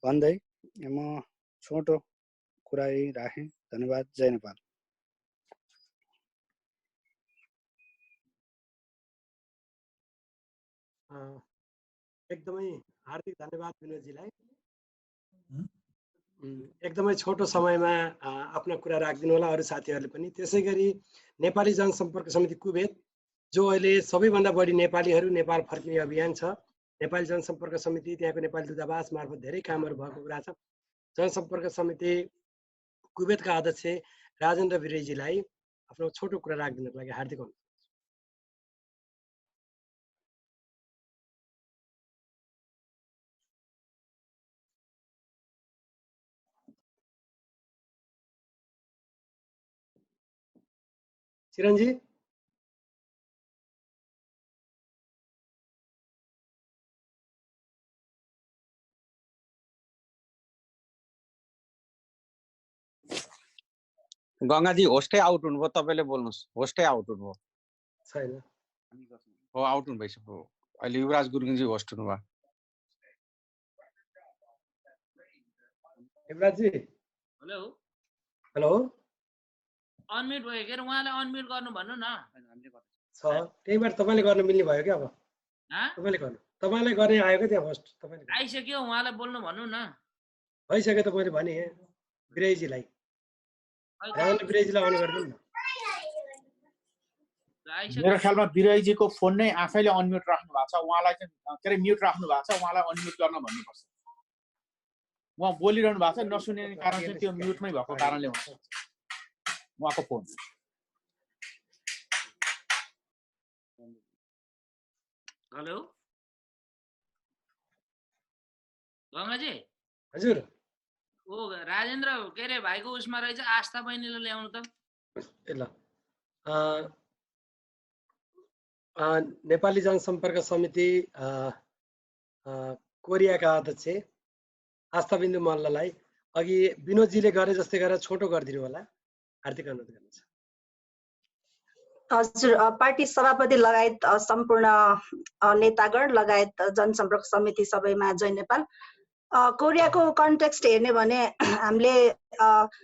S14: भन्दै म छोटो कुरा यही राखेँ। धन्यवाद। जय नेपाल।
S1: एकदमै हार्दिक धन्यवाद विनोदजीलाई। एकदमै छोटो समयमा आफ्ना कुरा राखिदिनु होला अरू साथीहरूले पनि। त्यसै गरी नेपाली जनसम्पर्क समिति कुवेत जो अहिले सबैभन्दा बढी नेपालीहरू नेपाल फर्किने अभियान छ, नेपाली जनसम्पर्क समिति त्यहाँको नेपाली दूतावास मार्फत धेरै कामहरू भएको कुरा छ। जनसम्पर्क समिति कुवेतका अध्यक्ष राजेन्द्र विरेजीलाई आफ्नो छोटो कुरा राखिदिनको लागि हार्दिक अनुरोध। चिरञ्जी
S15: गङ्गाजी होस्टै आउट हुनुभयो, तपाईँले बोल्नुहोस्। होस्टै आउट हुनुभयो।
S1: छैन
S15: हो, आउट हुनु भइसक्यो। अहिले युवराज गुरुङजी होस्ट हुनुभयो।
S1: युवराजजी
S8: हेलो
S1: हेलो
S8: अनम्युट भयो के उहाँलाई अनम्युट गर्नु भन्नु न।
S1: छ त्यही भएर तपाईँले गर्न मिल्ने भयो क्या? अब तपाईँले गर्नु, तपाईँलाई गर्ने आयो क्या त्यहाँ होस्ट? तपाईँले
S8: आइसक्यो, उहाँलाई बोल्नु भन्नु न।
S1: भइसक्यो, तपाईँले भने विरेजीलाई, राजेन्द्र विरेजीलाई अन गरिदिनु न।
S16: मेरो ख्यालमा विरयजीको फोन नै आफैले अनम्युट राख्नु भएको छ। उहाँलाई चाहिँ के अरे म्युट राख्नु भएको छ, उहाँलाई अनम्युट गर्न भन्नुपर्छ। उहाँ बोलिरहनु भएको छ, नसुन्ने कारण चाहिँ त्यो म्युटमै भएको कारणले हुन्छ उहाँको फोन।
S8: हेलो गङ्गाजी।
S1: हजुर।
S8: ओ राजेन्द्र के अरे भाइको उसमा रहेछ, आस्था बहिनीले ल्याउनु त।
S1: ल नेपाली जनसम्पर्क समिति कोरियाका अध्यक्ष आस्था बिन्दु मल्ललाई अघि विनोदजीले गरे जस्तै गरेर छोटो गरिदिनु होला, हार्दिक अनुरोध गर्न छ।
S17: हजुर, पार्टी सभापति लगायत सम्पूर्ण नेतागण लगायत जनसम्पर्क समिति सबैमा जय नेपाल। कोरियाको कन्टेक्स्ट हेर्ने भने हामीले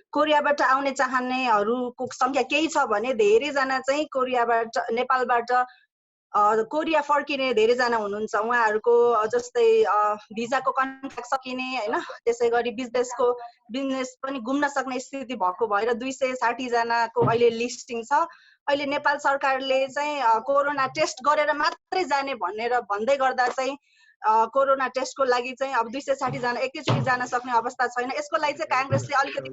S17: कोरियाबाट आउने चाहनेहरूको संख्या केही छ भने धेरैजना चाहिँ कोरियाबाट नेपालबाट कोरिया फर्किने धेरैजना हुनुहुन्छ। उहाँहरूको जस्तै भिजाको कन्ट्र्याक्ट सकिने होइन, त्यसै गरी बिजनेस पनि घुम्न सक्ने स्थिति भएको भएर 260 जनाको अहिले लिस्टिङ छ। अहिले नेपाल सरकारले चाहिँ कोरोना टेस्ट गरेर मात्रै जाने भन्दै गर्दा चाहिँ कोरोना टेस्टको लागि चाहिँ अब 260 जना एकैचोटि जान सक्ने अवस्था छैन। यसको लागि चाहिँ काङ्ग्रेसले अलिकति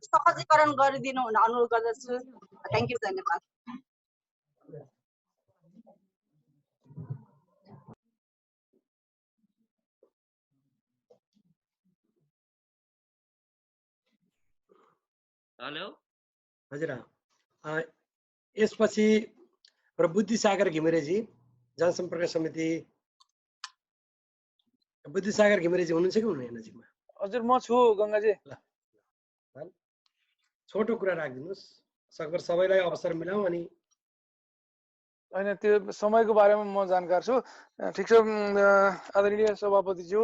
S17: सहजीकरण गरिदिनु हुन अनुरोध गर्दछु। Thank you. धन्यवाद।
S8: हेलो
S1: हजुर। यसपछि बुद्धिसागर घिमिरेजी जनसम्पर्क समिति, बुद्धिसागर घिमिरेजी हुनुहुन्छ कि हुनुहुन्न नजिकमा?
S18: हजुर म छु गङ्गाजी।
S1: छोटो कुरा राखिदिनुहोस्, सकभर सबैलाई अवसर मिलाउँ। अनि
S18: होइन त्यो समयको बारेमा म जानकार छु। ठिक छ, आदरणीय सभापतिज्यू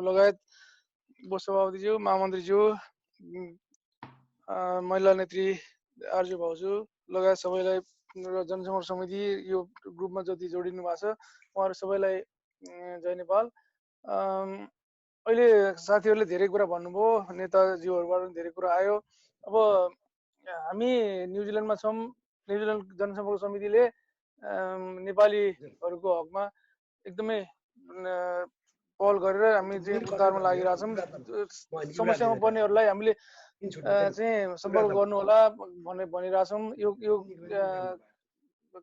S18: लगायत उपसभापतिज्यू, महामन्त्रीज्यू, महिला नेत्री आर्जु भाउजू लगायत सबैलाई र जनसम्पर्क समिति यो ग्रुपमा जति जोडिनु भएको छ उहाँहरू सबैलाई जय नेपाल। अहिले साथीहरूले धेरै कुरा भन्नुभयो, नेताजीहरूबाट पनि धेरै कुरा आयो। अब हामी न्युजिल्यान्डमा छौँ, न्युजिल्यान्ड जनसम्पर्क समितिले नेपालीहरूको हकमा एकदमै पहल गरेर हामी चाहिँ उद्धारमा लागिरहेछौँ। समस्यामा पर्नेहरूलाई हामीले चाहिँ सम्पर्क गर्नु होला भनिरहेछौँ। यो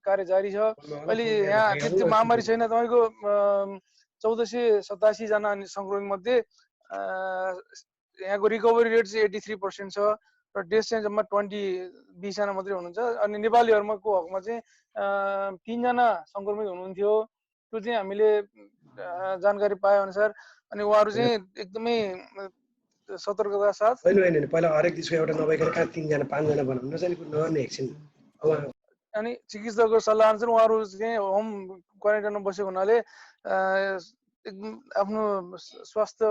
S18: कार्य जारी छ। अहिले यहाँ त्यति महामारी छैन, तपाईँको 1487 जना सङ्क्रमित मध्ये यहाँको रिकभरी रेट चाहिँ 83% छ र डेथ चाहिँ जम्मा 20 जना मात्रै हुनुहुन्छ। अनि नेपालीहरूको हकमा चाहिँ 3 जना सङ्क्रमित हुनुहुन्थ्यो, त्यो चाहिँ हामीले जानकारी पाए अनुसार। अनि उहाँहरू चाहिँ एकदमै सतर्कता साथ
S1: होइन पहिला हरेक देशको एउटा नभइकन कहाँ 3 जना 5 जना बनाउनु नगर्ने एकछिन।
S18: अनि चिकित्सकको सल्लाह अनुसार उहाँहरू चाहिँ होम क्वारेन्टाइनमा बसेको हुनाले एकदम आफ्नो स्वास्थ्य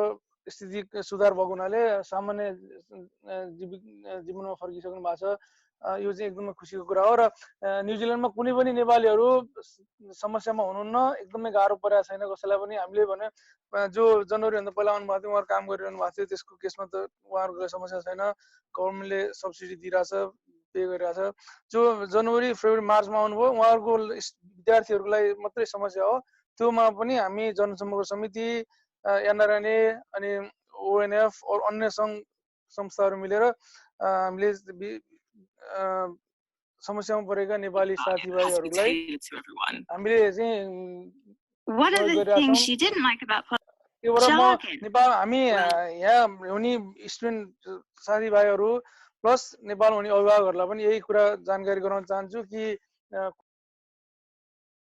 S18: स्थिति सुधार भएको हुनाले सामान्य जीवनमा फर्किसक्नु भएको छ। यो चाहिँ एकदमै खुसीको कुरा हो। र न्युजिल्यान्डमा कुनै पनि नेपालीहरू समस्यामा हुनुहुन्न, एकदमै गाह्रो परेको छैन कसैलाई पनि। हामीले भने जो जनवरीभन्दा पहिला आउनुभएको थियो उहाँहरू काम गरिरहनु भएको थियो, त्यसको केसमा त उहाँहरूको समस्या छैन, गभर्मेन्टले सब्सिडी दिइरहेछ, पे गरिरहेछ। जो जनवरी फेब्रुअरी मार्चमा आउनुभयो उहाँहरूको विद्यार्थीहरूको लागि मात्रै समस्या हो। त्योमा पनि हामी जनसम्पर्क समिति, एनआरएनए अनि ओएनएफ और अन्य सङ्घ संस्थाहरू मिलेर हामीले समस्यामा परेका नेपाली साथीभाइहरूलाई हामीले चाहिँ नेपाल हामी यहाँ हुने स्टुडेन्ट साथीभाइहरू प्लस नेपाल हुने अभिभावकहरूलाई पनि यही कुरा जानकारी गराउन चाहन्छु कि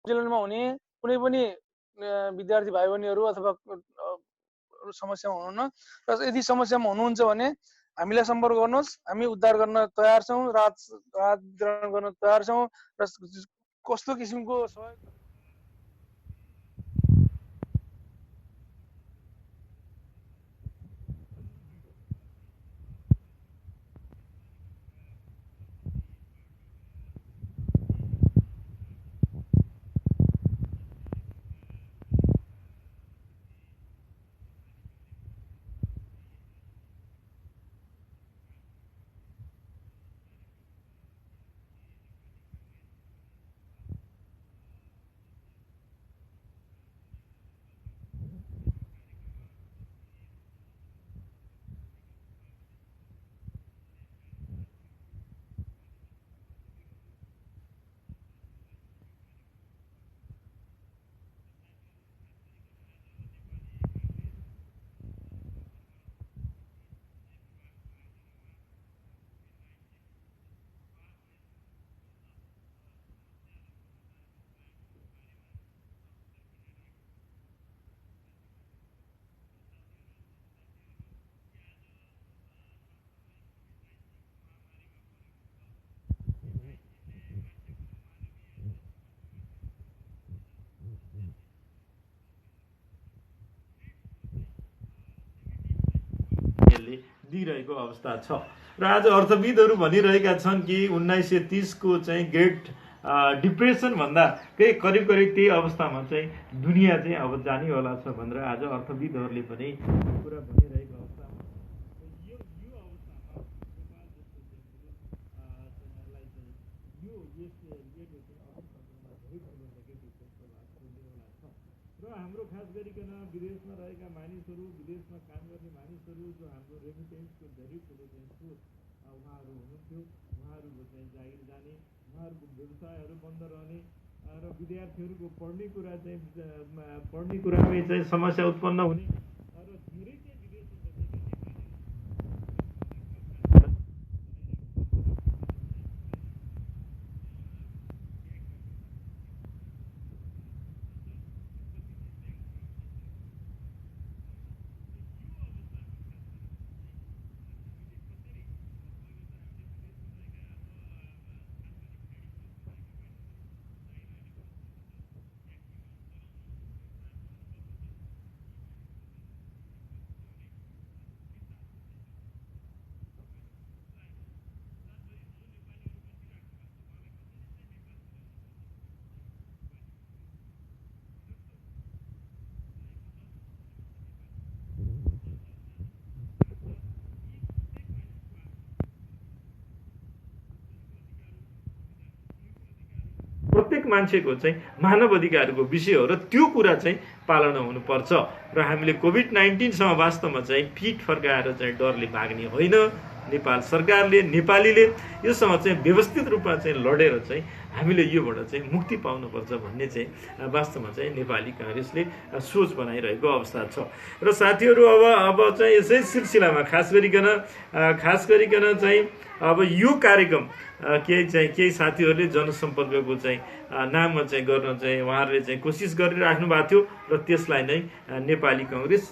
S18: न्युजिल्यान्डमा हुने कुनै पनि विद्यार्थी भाइ बहिनीहरू अथवा समस्यामा हुनुहुन्न, र यदि समस्यामा हुनुहुन्छ भने हामीलाई सम्पर्क गर्नुहोस्। हामी उद्धार गर्न तयार छौँ, राहत वितरण गर्न तयार छौँ र कस्तो किसिमको सहयोग
S19: दिइरहेको अवस्था छ। र आज अर्थविदहरू भनिरहेका छन् कि 1930 को चाहिँ ग्रेट डिप्रेसन भन्दा करिब त्यही अवस्थामा चाहिँ दुनियाँ चाहिँ अब जाने होला छ भनेर आज अर्थविदहरूले पनि कुरा भनिरहेको अवस्थामा यो अवस्थामा र हाम्रो खास गरिकन विदेशमा रहेका मानिसहरू, विदेशमा काम गर्ने मानिसहरू, जो हाम्रो रेमिटेन्सको धेरै ठुलो चाहिँ स्रोत उहाँहरू हुनुहुन्थ्यो, उहाँहरूको चाहिँ जागिर जाने, उहाँहरूको व्यवसायहरू बन्द रहने र विद्यार्थीहरूको पढ्ने कुरामै चाहिँ समस्या उत्पन्न हुने र धेरै चाहिँ विदेशमा प्रत्येक मान्छेको चाहिँ मानव अधिकारको विषय हो र त्यो कुरा चाहिँ पालना हुनुपर्छ र हामीले कोभिड-19सँग वास्तवमा चाहिँ पिठ फर्काएर चाहिँ डरले भाग्ने होइन। नेपाल सरकारले नेपालीले योसँग चाहिँ व्यवस्थित रूपमा चाहिँ लडेर चाहिँ हामीले योबाट चाहिँ मुक्ति पाउनुपर्छ भन्ने चाहिँ वास्तवमा चाहिँ नेपाली काङ्ग्रेसले सोच बनाइरहेको अवस्था छ। र साथीहरू अब चाहिँ यसै सिलसिलामा खास गरिकन चाहिँ अब यो कार्यक्रम केही साथीहरूले जनसम्पर्कको चाहिँ नाममा चाहिँ गर्न चाहिँ उहाँहरूले चाहिँ कोसिस गरिराख्नु भएको थियो र त्यसलाई नै नेपाली काङ्ग्रेस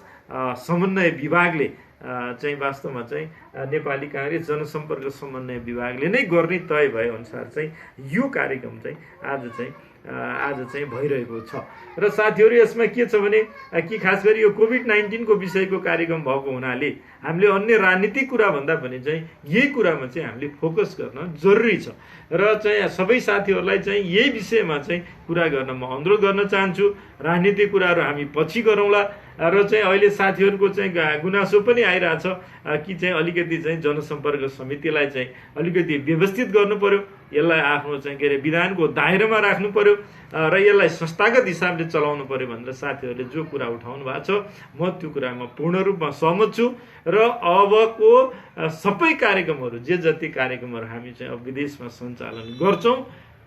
S19: समन्वय विभागले चाहिँ वास्तवमा चाहिँ नेपाली काङ्ग्रेस जनसम्पर्क समन्वय विभागले नै गर्ने तय भए अनुसार चाहिँ यो कार्यक्रम चाहिँ आज चाहिँ भइरहेको छ। र साथीहरू यसमा के छ भने कि खास गरी यो कोभिड-19को विषयको कार्यक्रम भएको हुनाले हामीले अन्य राजनीतिक कुरा भन्दा पनि चाहिँ यही कुरामा चाहिँ हामीले फोकस गर्न जरुरी छ र चाहिँ सबै साथीहरूलाई चाहिँ यही विषयमा चाहिँ कुरा गर्न म अनुरोध गर्न चाहन्छु। राजनीतिक कुराहरू हामी पछि गरौँला र चाहिँ अहिले साथीहरूको चाहिँ गुनासो पनि आइरहेछ कि चाहिँ अलिकति चाहिँ जनसम्पर्क समितिलाई चाहिँ अलिकति व्यवस्थित गर्नु पर्यो, यसलाई आफ्नो चाहिँ के अरे विधानको दायरामा राख्नु पर्यो र यसलाई संस्थागत हिसाबले चलाउनु पर्यो भनेर साथीहरूले जो कुरा उठाउनु भएको छ म त्यो कुरामा पूर्ण रूपमा सहमत छु। र अबको सबै कार्यक्रमहरू जति कार्यक्रमहरू हामी चाहिँ अब विदेशमा सञ्चालन गर्छौँ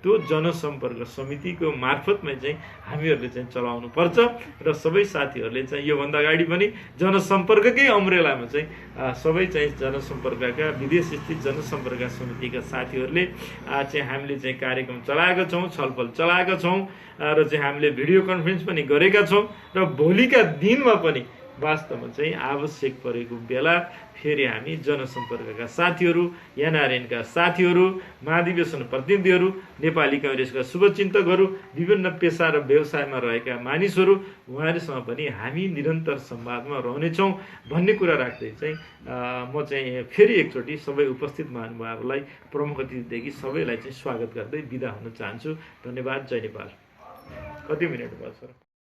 S19: त्यो जनसम्पर्क समितिको मार्फतमै चाहिँ हामीहरूले चाहिँ चलाउनु पर्छ र सबै साथीहरूले चाहिँ योभन्दा अगाडि पनि जनसम्पर्ककै अम्ब्रेलामा चाहिँ सबै चाहिँ जनसम्पर्कका विदेश स्थित जनसम्पर्क समितिका साथीहरूले चाहिँ हामीले चाहिँ कार्यक्रम चलाएका छौँ, छलफल चलाएका छौँ र चाहिँ हामीले भिडियो कन्फरेन्स पनि गरेका छौँ र भोलिका दिनमा पनि वास्तवमा चाहिँ आवश्यक परेको बेला फेरि हामी जनसम्पर्कका साथीहरू, एनआरएनका साथीहरू, महाधिवेशन प्रतिनिधिहरू, नेपाली काङ्ग्रेसका शुभचिन्तकहरू, विभिन्न पेसा र व्यवसायमा रहेका मानिसहरू उहाँहरूसँग पनि हामी निरन्तर संवादमा रहनेछौँ भन्ने कुरा राख्दै चाहिँ म चाहिँ फेरि एकचोटि सबै उपस्थित महानुभावहरूलाई प्रमुख अतिथिदेखि सबैलाई चाहिँ स्वागत गर्दै बिदा हुन चाहन्छु। धन्यवाद। जय नेपाल। कति मिनट भयो सर?